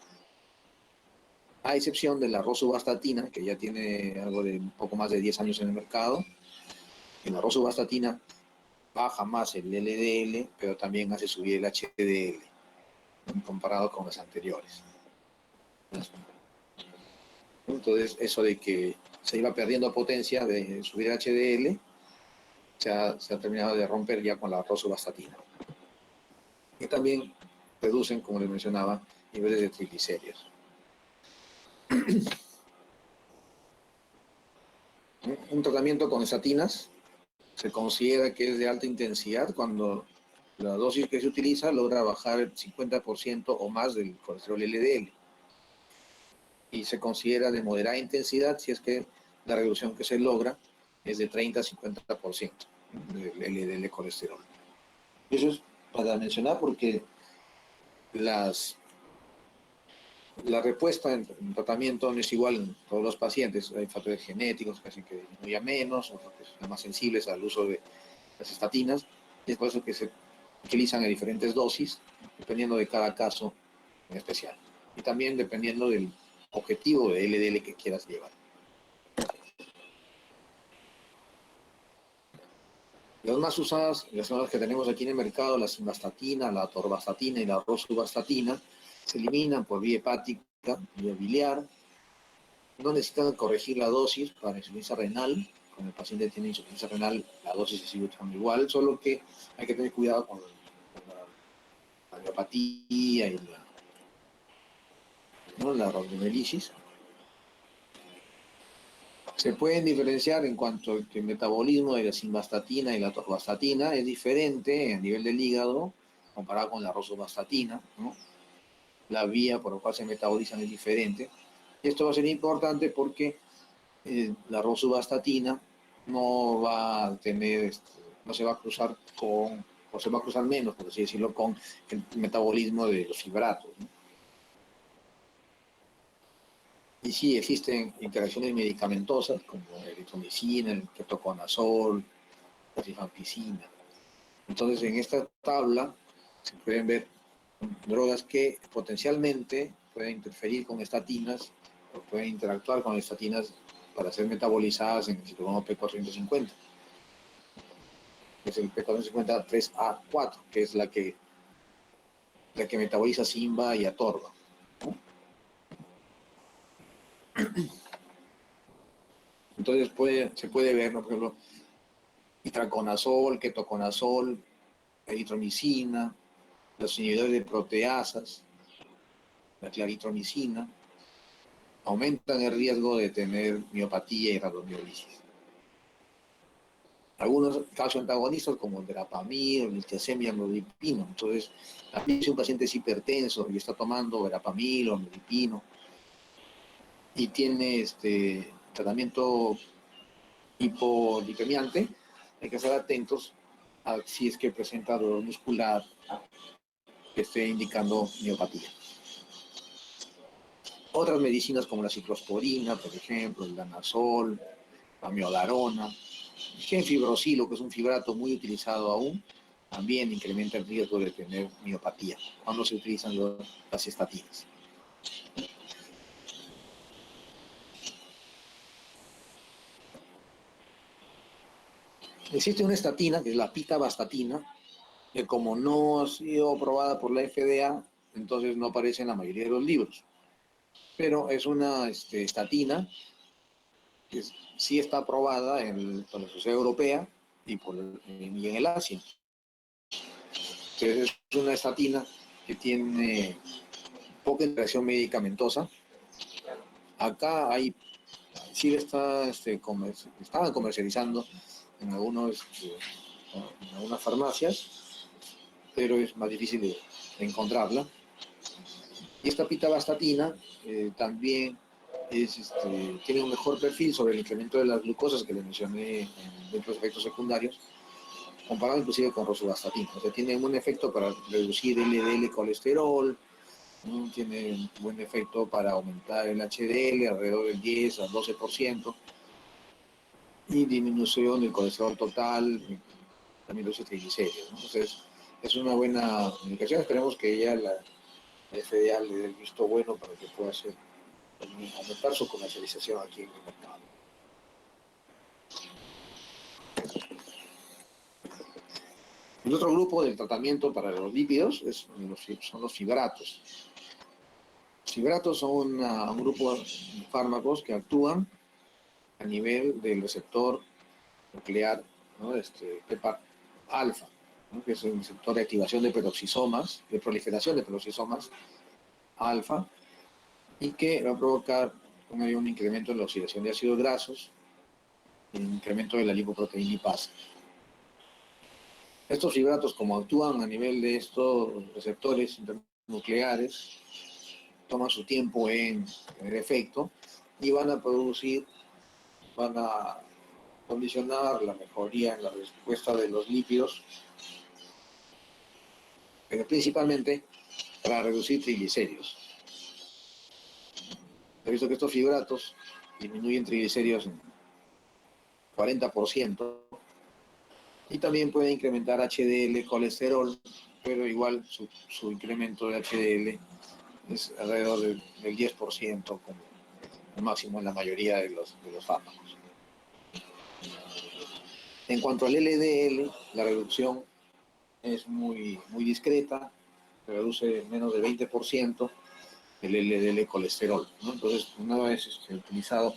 A excepción de la rosuvastatina, que ya tiene algo de un poco más de 10 años en el mercado. En la rosuvastatina baja más el LDL, pero también hace subir el HDL, comparado con las anteriores. Entonces, eso de que se iba perdiendo potencia de subir HDL, se ha terminado de romper ya con la rosuvastatina. Y también reducen, como les mencionaba, niveles de triglicéridos. Un tratamiento con estatinas se considera que es de alta intensidad cuando la dosis que se utiliza logra bajar el 50% o más del colesterol LDL. Y se considera de moderada intensidad si es que la reducción que se logra es de 30 a 50% del LDL colesterol. Eso es para mencionar porque la respuesta en tratamiento no es igual en todos los pacientes. Hay factores genéticos que hacen que disminuya menos, otros que son más sensibles al uso de las estatinas, y es por eso que se utilizan en diferentes dosis, dependiendo de cada caso en especial. Y también dependiendo del objetivo de LDL que quieras llevar. Las más usadas, las nuevas que tenemos aquí en el mercado, la simvastatina, la atorvastatina y la rosuvastatina, se eliminan por vía hepática, vía biliar. No necesitan corregir la dosis para insuficiencia renal. Cuando el paciente tiene insuficiencia renal, la dosis se sigue usando igual, solo que hay que tener cuidado con la miopatía y la rhabdomyolysis. Se pueden diferenciar en cuanto al que el metabolismo de la simvastatina y la atorvastatina es diferente a nivel del hígado comparado con la rosuvastatina, ¿no? La vía por la cual se metabolizan es diferente. Esto va a ser importante porque la rosuvastatina no va a tener, no se va a cruzar con, o se va a cruzar menos, por así decirlo, con el metabolismo de los fibratos, ¿no? Y sí, existen interacciones medicamentosas como la eritromicina, el ketoconazol, la rifampicina. Entonces, en esta tabla se pueden ver drogas que potencialmente pueden interferir con estatinas o pueden interactuar con estatinas para ser metabolizadas en el citocromo P450. Es el P450 3A4, que es la que metaboliza Simba y Atorva, ¿no? Entonces se puede ver, ¿no? Por ejemplo, itraconazol, ketoconazol, eritromicina, los inhibidores de proteasas, la claritromicina, aumentan el riesgo de tener miopatía y rhabdomiolisis. Algunos calcioantagonistas como el verapamil, el litiasemia, el amlodipino. Entonces, si un paciente es hipertenso y está tomando verapamil o amlodipino y tiene tratamiento hipolipemiante, hay que estar atentos a si es que presenta dolor muscular que esté indicando miopatía. Otras medicinas como la ciclosporina, por ejemplo, el danazol, la miodarona, el genfibrosilo, que es un fibrato muy utilizado aún, también incrementa el riesgo de tener miopatía cuando se utilizan las estatinas. Existe una estatina, que es la pitavastatina, que como no ha sido aprobada por la FDA, entonces no aparece en la mayoría de los libros. Pero es una estatina que sí está aprobada por la Sociedad Europea y en el Asia. Entonces es una estatina que tiene poca interacción medicamentosa. Acá sí estaban comercializando en algunas farmacias, pero es más difícil de encontrarla. Y esta pitavastatina también tiene un mejor perfil sobre el incremento de las glucosas que les mencioné dentro de los efectos secundarios, comparado inclusive con rosuvastatina. O sea, tiene un efecto para reducir el LDL colesterol, ¿no? Tiene un buen efecto para aumentar el HDL alrededor del 10 al 12%, y disminución del colesterol total, también los triglicéridos, ¿no? Entonces, es una buena indicación. Esperemos que ya la FDA le dé el visto bueno para que pueda aumentar su comercialización aquí en el mercado. El otro grupo del tratamiento para los lípidos son los fibratos. fibratos son un grupo de fármacos que actúan a nivel del receptor nuclear, ¿no? PEPA alfa, ¿no? Que es un receptor de activación de peroxisomas, de proliferación de peroxisomas alfa, y que va a provocar un incremento en la oxidación de ácidos grasos, y un incremento de la lipoproteína lipasa. Estos fibratos, como actúan a nivel de estos receptores nucleares, toman su tiempo en tener efecto y van a condicionar la mejoría en la respuesta de los lípidos, pero principalmente para reducir triglicéridos. He visto que estos fibratos disminuyen triglicéridos en 40% y también pueden incrementar HDL, colesterol, pero igual su incremento de HDL es alrededor del 10%, como el máximo en la mayoría de los fármacos. En cuanto al LDL, la reducción es muy discreta, se reduce menos del 20% el LDL colesterol, ¿no? Entonces, una vez utilizado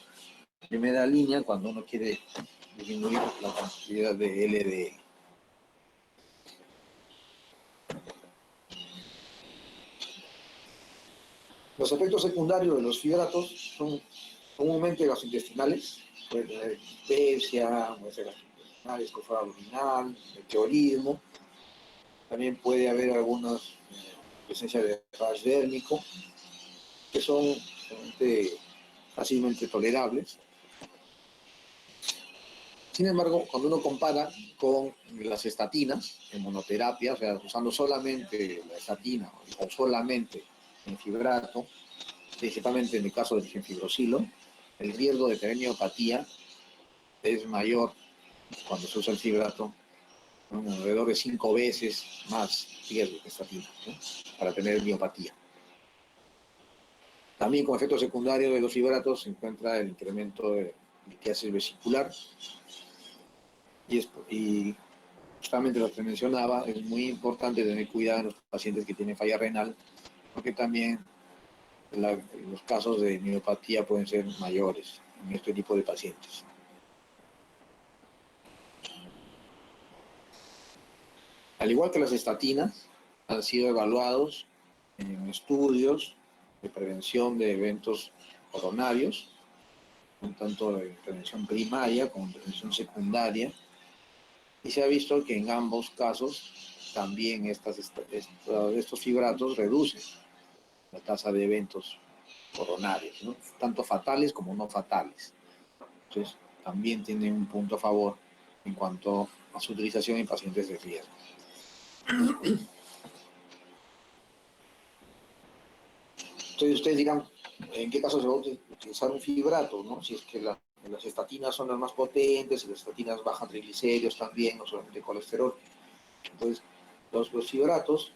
primera línea cuando uno quiere disminuir la cantidad de LDL. Los efectos secundarios de los fibratos son comúnmente gastrointestinales, puede tener dispepsia, puede ser gastrointestinal, escofado abdominal, meteorismo. También puede haber algunas presencia de rash dérmico, que son fácilmente tolerables. Sin embargo, cuando uno compara con las estatinas en monoterapia, o sea, usando solamente la estatina o solamente el fibrato, principalmente en el caso del genfibrosilo, el riesgo de tener miopatía es mayor cuando se usa el fibrato, ¿no? Alrededor de 5 veces más riesgo que estatina, ¿no? Para tener miopatía. También como efecto secundario de los fibratos se encuentra el incremento de litiasis vesicular y justamente lo que mencionaba, es muy importante tener cuidado en los pacientes que tienen falla renal, porque también los casos de miopatía pueden ser mayores en este tipo de pacientes. Al igual que las estatinas, han sido evaluados en estudios de prevención de eventos coronarios, tanto de prevención primaria como prevención secundaria, y se ha visto que en ambos casos también estos fibratos reducen la tasa de eventos coronarios, ¿no? Tanto fatales como no fatales. Entonces, también tiene un punto a favor en cuanto a su utilización en pacientes de riesgo. Entonces, ustedes dirán, ¿en qué caso se va a utilizar un fibrato, ¿no? Si es que las estatinas son las más potentes, y las estatinas bajan triglicéridos también, no solamente colesterol. Entonces, los fibratos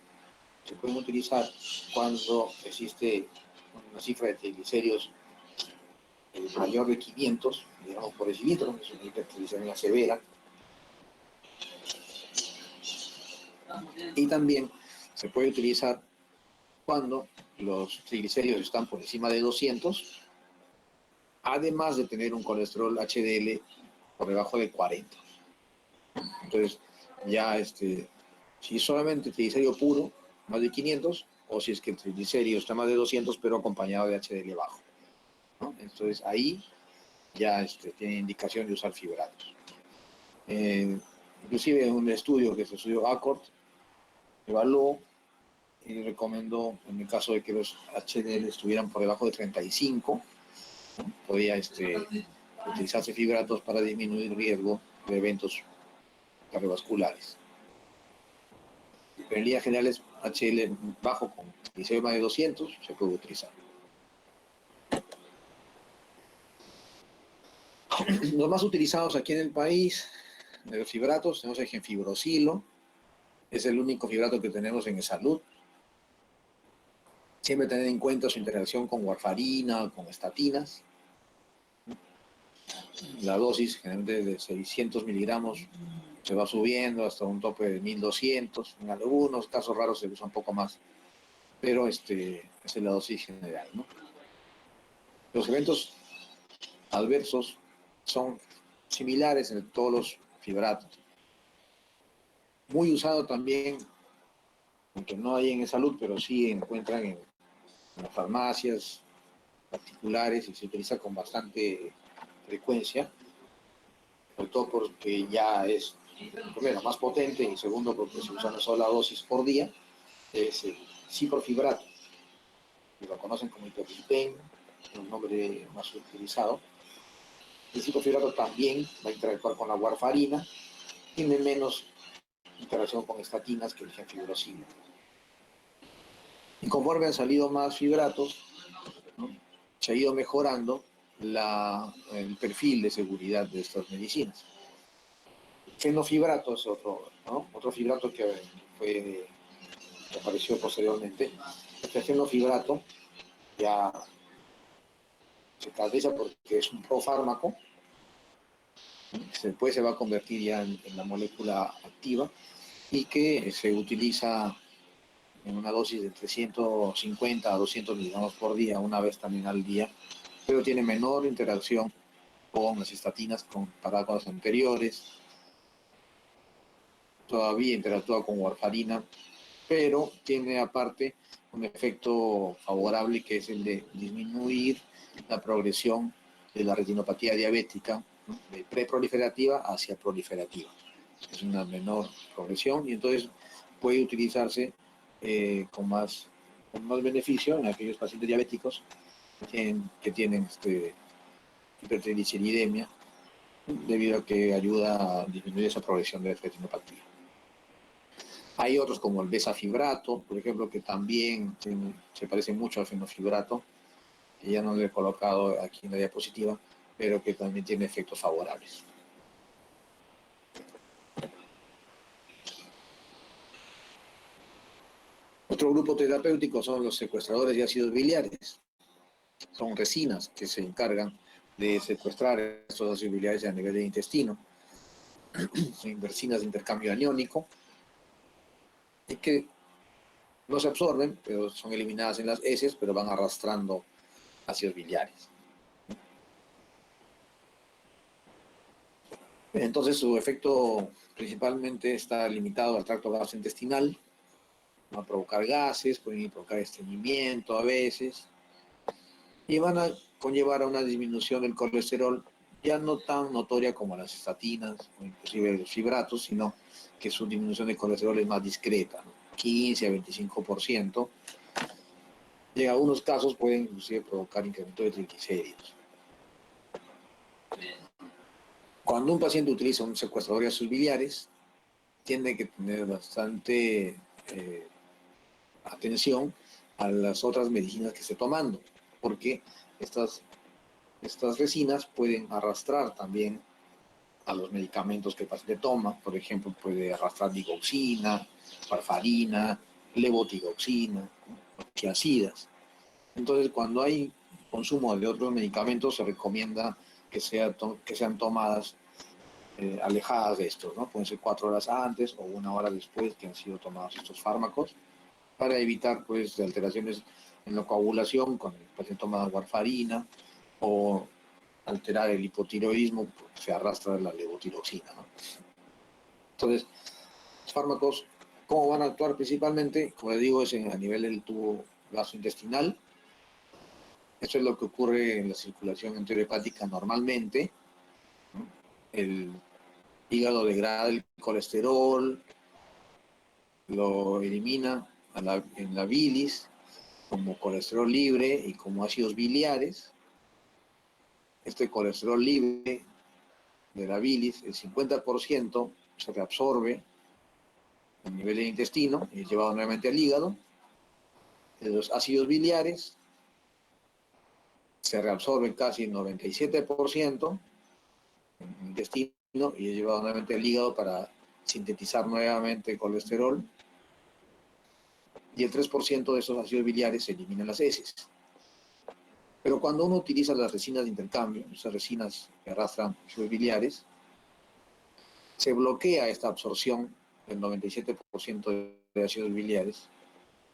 se pueden utilizar cuando existe una cifra de triglicéridos mayor de 500, digamos, por decilitro, que es una hipertriglicemia severa. Y también se puede utilizar cuando los triglicéridos están por encima de 200, además de tener un colesterol HDL por debajo de 40. Entonces, ya si solamente triglicérido puro, más de 500, o si es que el triglicérido está más de 200, pero acompañado de HDL bajo, ¿no? Entonces, ahí ya tiene indicación de usar fibratos. Inclusive en un estudio que se estudió ACORD, evaluó y recomendó, en el caso de que los HDL estuvieran por debajo de 35, ¿no? Podía utilizarse fibratos para disminuir el riesgo de eventos cardiovasculares. Pero en líneas generales, HDL bajo con triglicéridos más de 200 se puede utilizar. Los más utilizados aquí en el país, de los fibratos, tenemos el genfibrosilo, es el único fibrato que tenemos en salud. Siempre tener en cuenta su interacción con warfarina, con estatinas. La dosis generalmente de 600 miligramos se va subiendo hasta un tope de 1200. En algunos casos raros se usa un poco más. pero esa es la dosis general, ¿no? Los eventos adversos son similares en todos los fibratos. Muy usado también, aunque no hay en salud, pero sí encuentran en las farmacias particulares y se utiliza con bastante frecuencia, sobre todo porque ya es, primero, más potente y segundo, porque se usa una sola dosis por día, es el ciprofibrato, que lo conocen como itopipen, un nombre más utilizado. El ciprofibrato también va a interactuar con la warfarina, tiene menos interacción con estatinas que el gemfibrozil. Y conforme han salido más fibratos, ¿no?, se ha ido mejorando el perfil de seguridad de estas medicinas. Fenofibrato es otro, ¿no?, otro fibrato que apareció posteriormente. Este fenofibrato ya se caracteriza porque es un profármaco, después se va a convertir ya en la molécula activa y que se utiliza en una dosis de 350 a 200 miligramos por día, una vez también al día, pero tiene menor interacción con las estatinas comparadas con las anteriores. Todavía interactúa con warfarina, pero tiene aparte un efecto favorable que es el de disminuir la progresión de la retinopatía diabética, ¿no?, de preproliferativa hacia proliferativa. Es una menor progresión y entonces puede utilizarse con más beneficio en aquellos pacientes diabéticos que tienen hipertrigliceridemia, debido a que ayuda a disminuir esa progresión de retinopatía. Hay otros como el besafibrato, por ejemplo, que también se parece mucho al fenofibrato, que ya no lo he colocado aquí en la diapositiva, pero que también tiene efectos favorables. Otro grupo terapéutico son los secuestradores de ácidos biliares. Son resinas que se encargan de secuestrar estos ácidos biliares a nivel del intestino. Son resinas de intercambio aniónico y que no se absorben, pero son eliminadas en las heces, pero van arrastrando ácidos biliares. Entonces su efecto principalmente está limitado al tracto gastrointestinal, van a provocar gases, pueden provocar estreñimiento a veces, y van a conllevar a una disminución del colesterol ya no tan notoria como las estatinas o inclusive los fibratos, sino que su disminución de colesterol es más discreta, ¿no?, 15 a 25%. Y en algunos casos pueden inclusive provocar incremento de triglicéridos. Cuando un paciente utiliza un secuestrador de ácidos biliares, tiene que tener bastante atención a las otras medicinas que esté tomando, porque estas resinas pueden arrastrar también a los medicamentos que el paciente toma. Por ejemplo, puede arrastrar digoxina, warfarina, levotiroxina, tiazidas. Entonces, cuando hay consumo de otros medicamentos, se recomienda que sean tomadas alejadas de estos, ¿no? Pueden ser 4 horas antes o 1 hora después que han sido tomados estos fármacos, para evitar, pues, alteraciones en la coagulación con el paciente toma warfarina, o alterar el hipotiroidismo porque se arrastra la levotiroxina, ¿no? Entonces, los fármacos, ¿cómo van a actuar principalmente? Como les digo, es a nivel del tubo gastrointestinal. Eso es lo que ocurre en la circulación enterohepática normalmente, ¿no? El hígado degrada el colesterol, lo elimina en la bilis como colesterol libre y como ácidos biliares. Este colesterol libre de la bilis, el 50% se reabsorbe a nivel del intestino y es llevado nuevamente al hígado. De los ácidos biliares se reabsorben casi el 97% en el intestino y es llevado nuevamente al hígado para sintetizar nuevamente colesterol. Y el 3% de esos ácidos biliares se eliminan en las heces. Pero cuando uno utiliza las resinas de intercambio, esas resinas que arrastran ácidos biliares, se bloquea esta absorción del 97% de ácidos biliares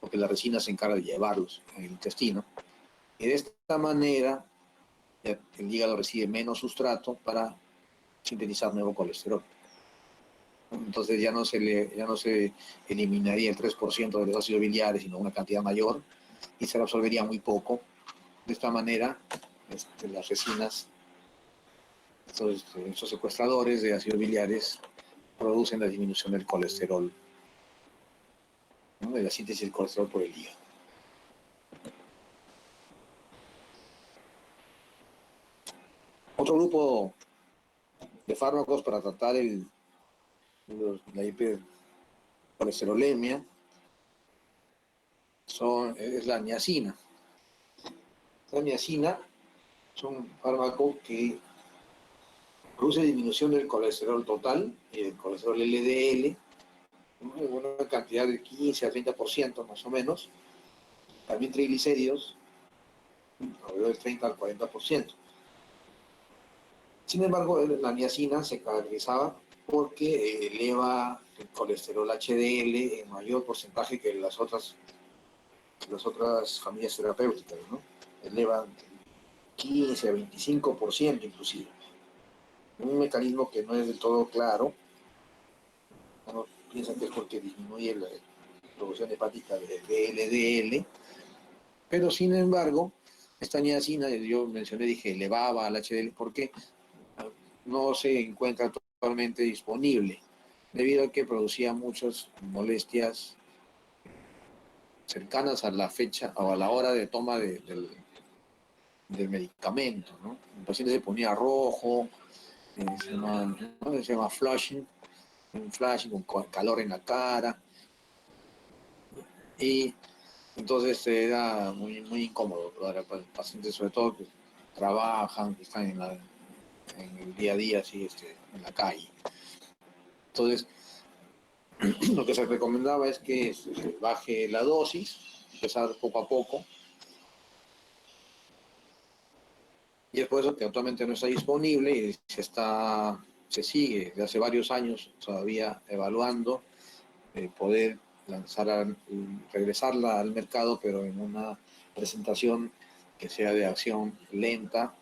porque la resina se encarga de llevarlos en el intestino. Y de esta manera el hígado recibe menos sustrato para sintetizar nuevo colesterol. Entonces ya no se eliminaría el 3% de los ácidos biliares, sino una cantidad mayor, y se absorbería muy poco. De esta manera, las resinas, estos secuestradores de ácidos biliares, producen la disminución del colesterol, ¿no? De la síntesis del colesterol por el hígado. Otro grupo de fármacos para tratar la hipercolesterolemia es la niacina. La niacina es un fármaco que produce disminución del colesterol total y del colesterol LDL, ¿no? En una cantidad de 15 a 30% más o menos. También triglicéridos, alrededor del 30 al 40%. Sin embargo, la niacina se caracterizaba porque eleva el colesterol HDL en mayor porcentaje que las otras familias terapéuticas, ¿no? Eleva 15 a 25% inclusive. Un mecanismo que no es del todo claro. Uno piensa que es porque disminuye la producción hepática de LDL, pero sin embargo, esta niacina, yo mencioné, dije, elevaba al HDL porque no se encuentra actualmente disponible, debido a que producía muchas molestias cercanas a la fecha o a la hora de toma del medicamento, ¿no? El paciente se ponía rojo, se llama flushing, un flashing con calor en la cara, y entonces era muy, muy incómodo para el paciente, sobre todo que trabajan, que están en el día a día, así, en la calle. Entonces, lo que se recomendaba es que se baje la dosis, empezar poco a poco, y es por eso que actualmente no está disponible y se sigue desde hace varios años todavía evaluando poder regresarla al mercado, pero en una presentación que sea de acción lenta,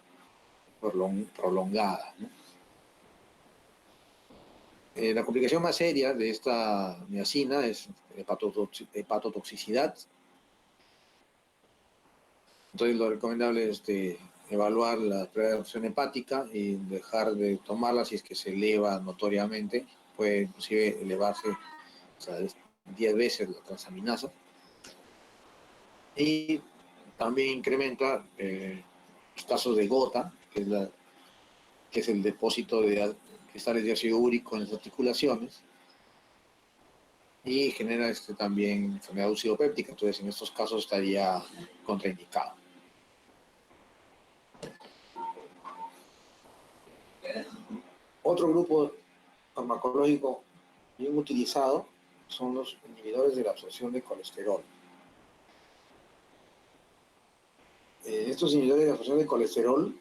prolongada, ¿no? La complicación más seria de esta niacina es hepatotoxicidad. Entonces lo recomendable es evaluar la reacción hepática y dejar de tomarla si es que se eleva notoriamente. Puede inclusive elevarse, o sea, 10 veces la transaminasa. Y también incrementa los casos de gota, que es el depósito de cristales de ácido úrico en las articulaciones, y genera también enfermedad oxidopéptica. Entonces en estos casos estaría contraindicado. Otro grupo farmacológico bien utilizado son los inhibidores de la absorción de colesterol. Estos inhibidores de la absorción de colesterol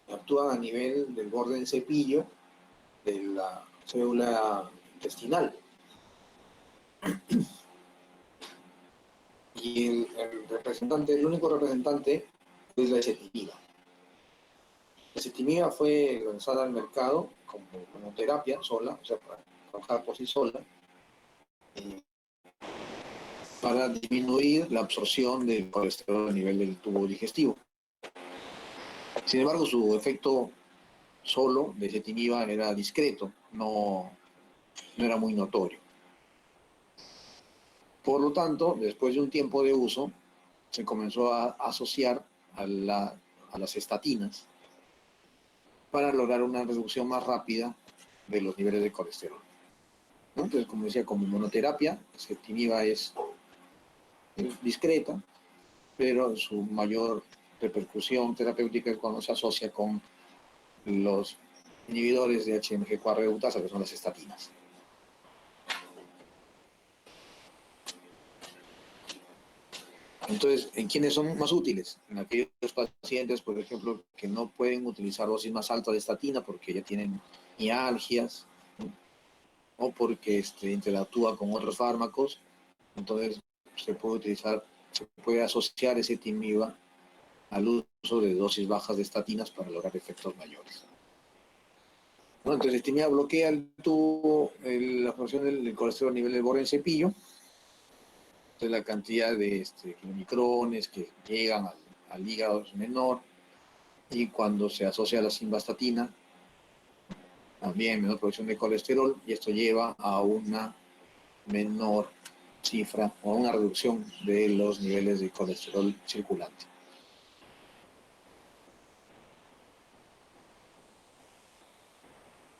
actúan a nivel del borde del cepillo de la célula intestinal. Y el único representante es la ezetimiba. La ezetimiba fue lanzada al mercado como terapia sola, o sea, para trabajar por sí sola, para disminuir la absorción del colesterol a nivel del tubo digestivo. Sin embargo, su efecto solo de ezetimiba era discreto, no era muy notorio. Por lo tanto, después de un tiempo de uso, se comenzó a asociar a las estatinas para lograr una reducción más rápida de los niveles de colesterol, ¿no? Entonces, como decía, como monoterapia, la ezetimiba es discreta, pero su mayor repercusión terapéutica es cuando se asocia con los inhibidores de HMG-CoA reductasa, que son las estatinas. Entonces, ¿en quiénes son más útiles? En aquellos pacientes, por ejemplo, que no pueden utilizar dosis más altas de estatina porque ya tienen mialgias, ¿no? O porque interactúa con otros fármacos. Entonces, se puede asociar ezetimiba al uso de dosis bajas de estatinas para lograr efectos mayores. Bueno, entonces, ezetimiba bloquea la formación del colesterol a nivel del borde del cepillo. Entonces, la cantidad de kilomicrones que llegan al hígado es menor, y cuando se asocia a la simvastatina, también menor producción de colesterol, y esto lleva a una menor cifra o a una reducción de los niveles de colesterol circulante.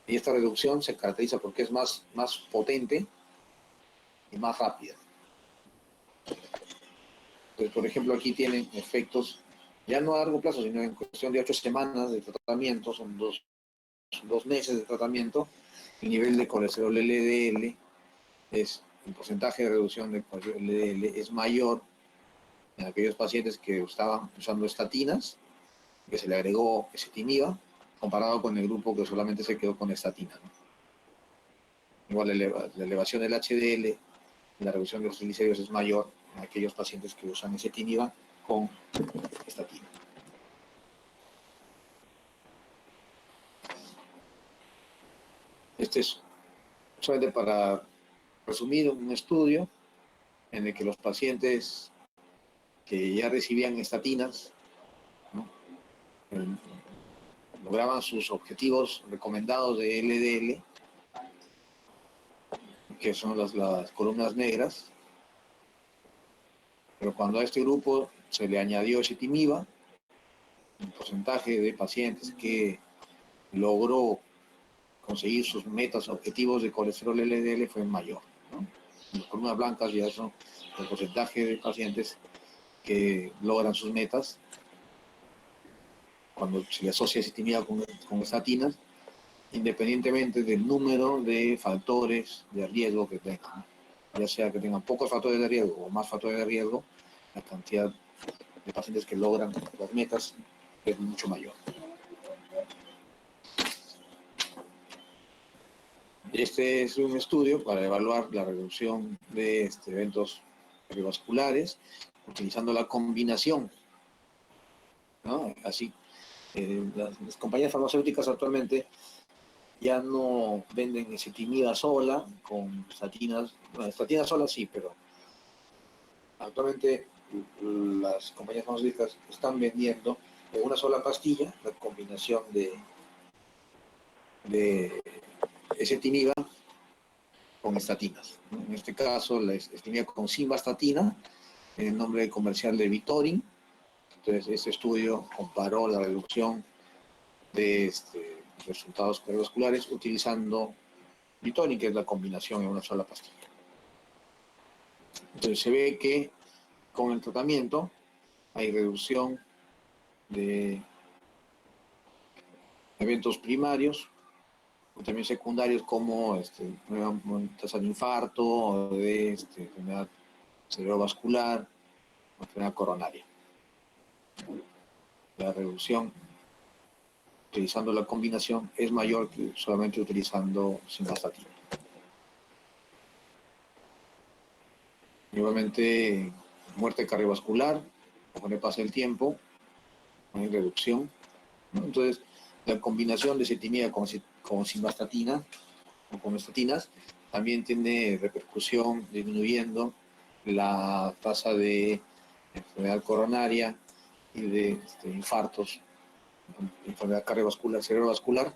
Y esta reducción se caracteriza porque es más potente y más rápida. Entonces, por ejemplo, aquí tienen efectos ya no a largo plazo, sino en cuestión de 8 semanas de tratamiento, son dos meses de tratamiento. El nivel de colesterol LDL el porcentaje de reducción de colesterol LDL es mayor en aquellos pacientes que estaban usando estatinas, que se le agregó ezetimiba, comparado con el grupo que solamente se quedó con estatina, ¿no? Igual la elevación del HDL, la reducción de los triglicéridos es mayor en aquellos pacientes que usan ezetimiba con estatina. Este es solamente para resumir un estudio en el que los pacientes que ya recibían estatinas, ¿no?, lograban sus objetivos recomendados de LDL, que son las columnas negras, pero cuando a este grupo se le añadió ezetimiba, el porcentaje de pacientes que logró conseguir sus metas, objetivos de colesterol LDL fue mayor, ¿no? Las columnas blancas ya son el porcentaje de pacientes que logran sus metas cuando se le asocia ezetimiba con estatinas, independientemente del número de factores de riesgo que tengan, ¿no? Ya sea que tengan pocos factores de riesgo o más factores de riesgo, la cantidad de pacientes que logran las metas es mucho mayor. Este es un estudio para evaluar la reducción de eventos cardiovasculares utilizando la combinación, ¿no? Así, las compañías farmacéuticas actualmente ya no venden ezetimiba sola con estatinas. Bueno, estatinas solas sí, pero actualmente las compañías farmacéuticas están vendiendo en una sola pastilla la combinación de ezetimiba con estatinas, ¿no? En este caso, la ezetimiba con simvastatina, en el nombre comercial de Vytorin. Entonces, este estudio comparó la reducción de resultados cardiovasculares utilizando Vytorin, que es la combinación en una sola pastilla. Entonces, se ve que con el tratamiento hay reducción de eventos primarios, o también secundarios como tasa de infarto, o de enfermedad cerebrovascular, o enfermedad coronaria. La reducción utilizando la combinación es mayor que solamente utilizando simvastatina. Nuevamente, muerte cardiovascular, conforme pasa el tiempo, hay reducción, ¿no? Entonces, la combinación de ezetimiba con simvastatina o con estatinas también tiene repercusión disminuyendo la tasa de enfermedad coronaria y de infartos, enfermedad cardiovascular, cerebrovascular,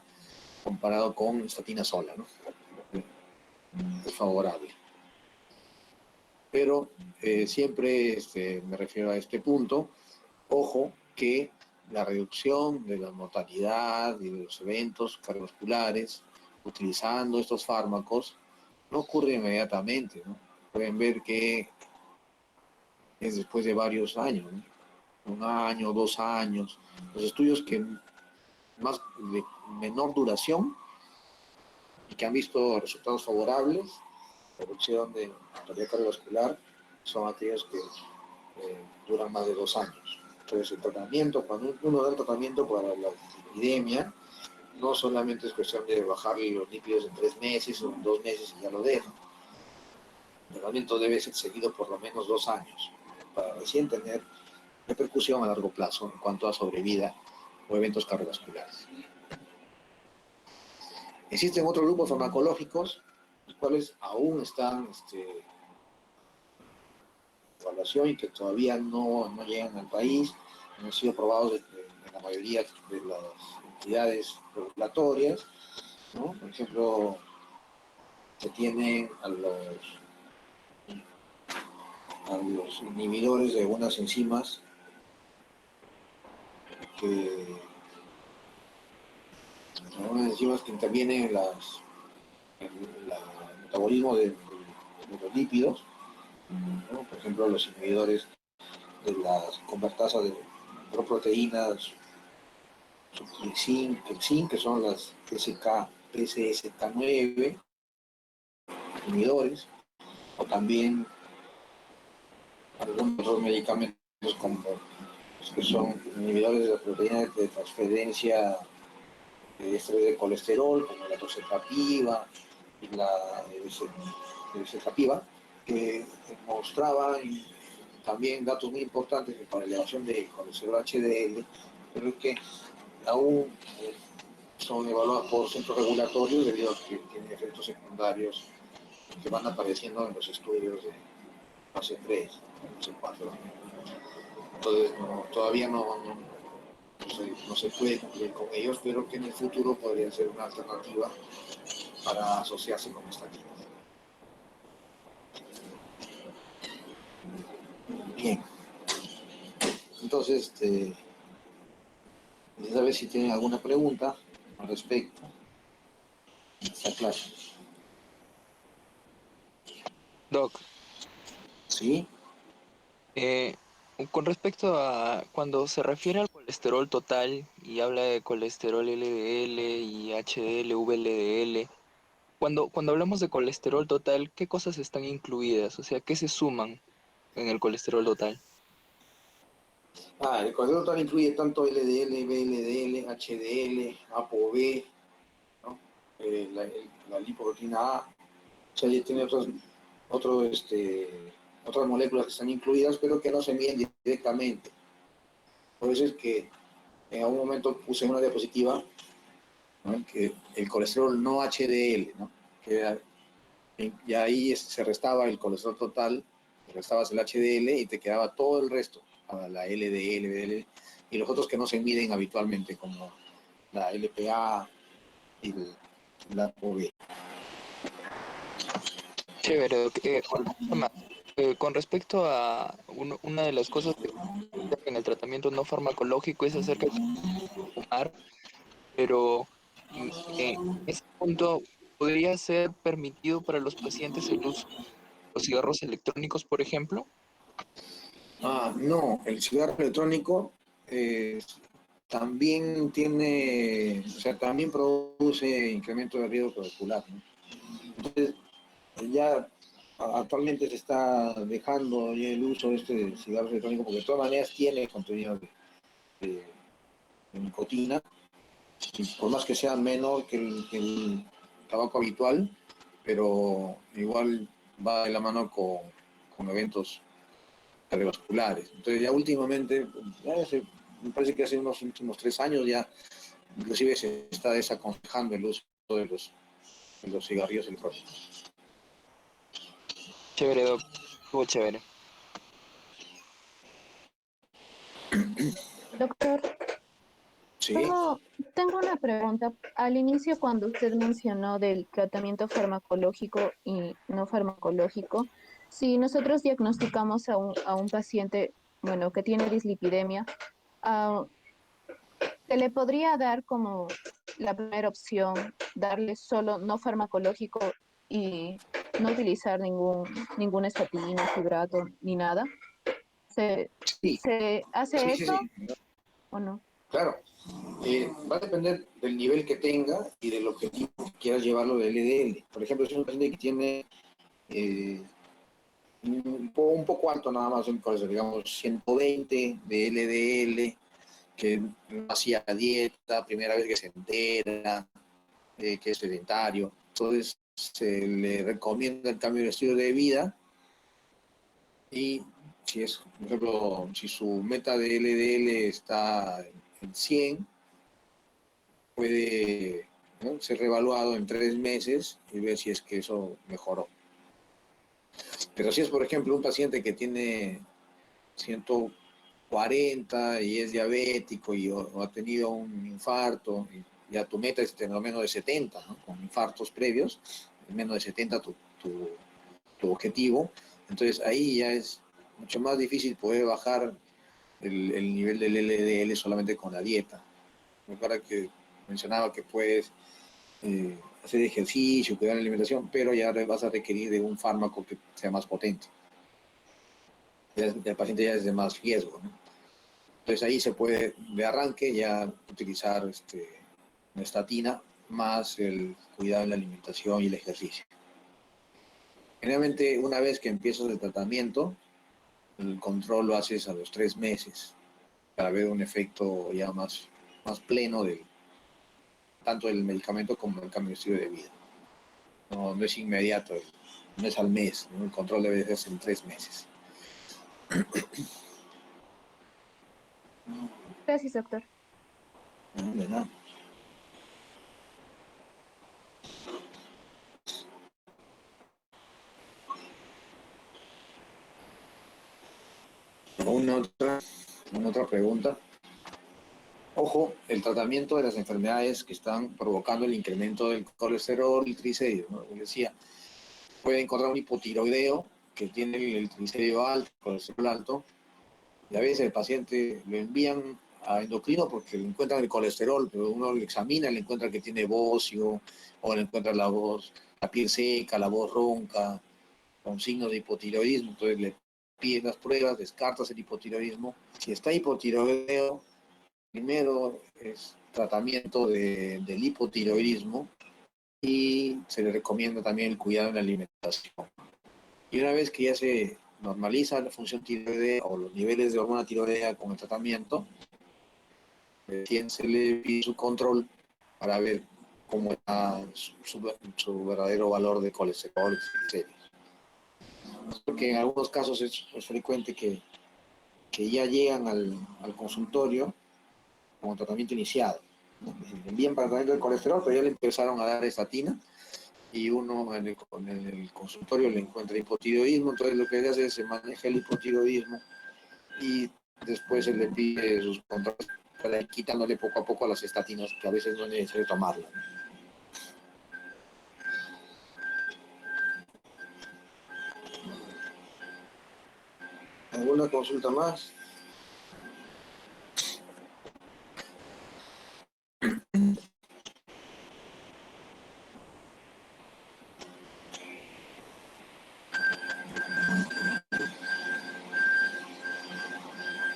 comparado con estatina sola, ¿no? Es favorable. Pero siempre me refiero a este punto, ojo, que la reducción de la mortalidad y de los eventos cardiovasculares utilizando estos fármacos no ocurre inmediatamente, ¿no? Pueden ver que es después de varios años, ¿no? 1 año, 2 años. Los estudios que más de menor duración y que han visto resultados favorables, reducción de mortalidad cardiovascular, son aquellos que duran más de 2 años. Entonces, el tratamiento, cuando uno da el tratamiento para la epidemia, no solamente es cuestión de bajarle los lípidos en 3 meses o en 2 meses y ya lo deja. tratamiento debe ser seguido por lo menos 2 años para recién tener repercusión a largo plazo en cuanto a sobrevida o eventos cardiovasculares. Existen otros grupos farmacológicos, los cuales aún están en evaluación y que todavía no llegan al país, no han sido aprobados en la mayoría de las entidades regulatorias, ¿no? Por ejemplo, se tienen a los inhibidores de algunas enzimas que intervienen en el metabolismo de los lípidos, ¿no? Por ejemplo, los inhibidores de las convertasas de proteínas, el zinc, que son las PCSK9 inhibidores, o también algunos otros medicamentos como los que son inhibidores de las proteínas de transferencia de estrés de colesterol, como la torcetrapina y la ezetapivir, que mostraban también datos muy importantes para la elevación de colesterol HDL, pero es que aún son evaluados por centros regulatorios debido a que tienen efectos secundarios que van apareciendo en los estudios de fase 3, fase 4. Entonces, todavía no se puede cumplir con ellos, pero que en el futuro podría ser una alternativa para asociarse con esta química. Bien. Entonces, a ver si tienen alguna pregunta al respecto de esta clase. Doc, ¿Sí? eh, con respecto a cuando se refiere al colesterol total y habla de colesterol LDL y HDL, VLDL, cuando hablamos de colesterol total, ¿qué cosas están incluidas? O sea, ¿qué se suman en el colesterol total? El colesterol total incluye tanto LDL, VLDL, HDL, ApoB, ¿no? La lipoproteína A. O sea, ya tiene otras moléculas que están incluidas, pero que no se miden directamente. Por eso es que en algún momento puse en una diapositiva, ¿no?, que el colesterol no HDL, ¿no?, y ahí se restaba el colesterol total, restabas el HDL y te quedaba todo el resto, la LDL, VDL, y los otros que no se miden habitualmente, como la LPA y la ApoB. Chévere, Doc. Otra cosa más. Con respecto a una de las cosas que en el tratamiento no farmacológico es acerca de fumar, pero en ese punto podría ser permitido para los pacientes el uso de los cigarros electrónicos, por ejemplo. No, el cigarro electrónico también también produce incremento de riesgo cardiovascular, ¿no? Entonces, ya actualmente se está dejando ya el uso de este cigarro electrónico porque de todas maneras tiene contenido de nicotina, y por más que sea menor que el tabaco habitual, pero igual va de la mano con eventos cardiovasculares. Entonces ya últimamente, me parece que hace unos últimos 3 años ya inclusive se está desaconsejando el uso de los cigarrillos electrónicos. Chévere, Doc. Estuvo chévere. Doctor, Sí. tengo una pregunta. Al inicio, cuando usted mencionó del tratamiento farmacológico y no farmacológico, si nosotros diagnosticamos a un paciente, bueno, que tiene dislipidemia, ah, se le podría dar como la primera opción, darle solo no farmacológico y no utilizar ninguna estatina, fibrato, ni nada. Sí, ¿Se hace sí, eso sí, o no? claro. Va a depender del nivel que tenga y del objetivo que quieras llevarlo de LDL. Por ejemplo, si es un paciente que tiene un poco alto nada más, digamos 120 de LDL, que no hacía dieta, primera vez que se entera, que es sedentario. Entonces se le recomienda el cambio de estilo de vida Y si es, por ejemplo, si su meta de LDL está en 100, puede, ¿no?, ser reevaluado en 3 meses y ver si es que eso mejoró. Pero si es, por ejemplo, un paciente que tiene 140 y es diabético o ha tenido un infarto, y ya tu meta es tener menos de 70, ¿no?, con infartos previos, menos de 70 tu objetivo, entonces ahí ya es mucho más difícil poder bajar el nivel del LDL solamente con la dieta. Recuerda que mencionaba que puedes hacer ejercicio, cuidar la alimentación, pero ya vas a requerir de un fármaco que sea más potente. Ya el paciente ya es de más riesgo, ¿no? Entonces ahí se puede, de arranque, ya utilizar una estatina más el cuidado de la alimentación y el ejercicio. Generalmente, una vez que empiezas el tratamiento, el control lo haces a los 3 meses para ver un efecto ya más pleno tanto del medicamento como del cambio de estilo de vida. No, no es inmediato, no es al mes, ¿no? El control debe hacerse en 3 meses. Gracias, doctor. No, de nada. Una otra pregunta. Ojo, el tratamiento de las enfermedades que están provocando el incremento del colesterol y triglicéridos, ¿no? Como decía, puede encontrar un hipotiroideo que tiene el triglicérido alto, el colesterol alto, y a veces el paciente lo envían a endocrino porque le encuentran el colesterol, pero uno le examina, le encuentra que tiene bocio, o le encuentra la piel seca, la voz ronca, con signos de hipotiroidismo. Entonces le piden las pruebas, descartas el hipotiroidismo. Si está hipotiroideo, primero es tratamiento del hipotiroidismo y se le recomienda también el cuidado en la alimentación. Y una vez que ya se normaliza la función tiroidea o los niveles de hormona tiroidea con el tratamiento, se le pide su control para ver cómo está su verdadero valor de colesterol y triglicéridos. Porque en algunos casos es frecuente que ya llegan al consultorio como tratamiento iniciado. Envían para tratamiento del colesterol, pero ya le empezaron a dar estatina y uno en el consultorio le encuentra hipotiroidismo, entonces lo que se hace es se maneja el hipotiroidismo y después se le pide sus controles para ir quitándole poco a poco a las estatinas, que a veces no es necesario tomarlas. ¿Alguna consulta más?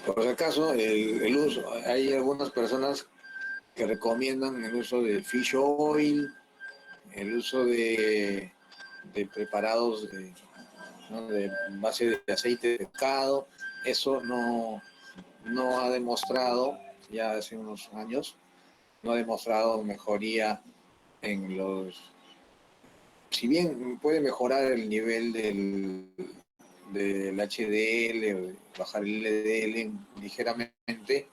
Por si acaso, el uso, hay algunas personas que recomiendan el uso de fish oil, el uso de preparados ¿no?, de base de aceite de pescado. Eso no ha demostrado, ya hace unos años, no ha demostrado mejoría en si bien puede mejorar el nivel del HDL, bajar el LDL ligeramente,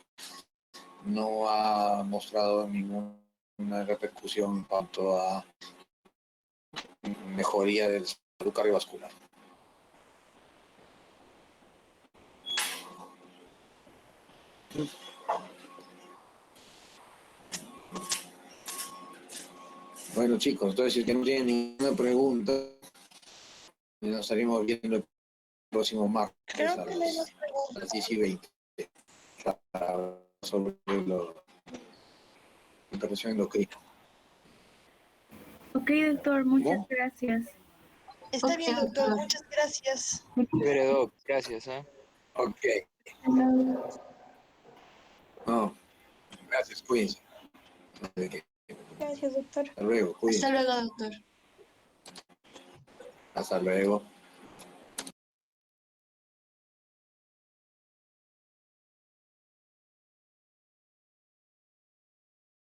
no ha mostrado ninguna repercusión en cuanto a mejoría del salud cardiovascular. Bueno, chicos, entonces si es que no tienen ninguna pregunta, nos estaremos viendo el próximo martes Creo a que menos las preguntas. 10:20 sobre la intervención endocrina. Ok, doctor, muchas ¿No? gracias. Está bien, doctor. Muchas gracias. Chévere, Doc, gracias, ¿eh? Ok. No, gracias, cuídense. Gracias, doctor. Hasta luego, cuídense. Hasta luego, doctor. Hasta luego.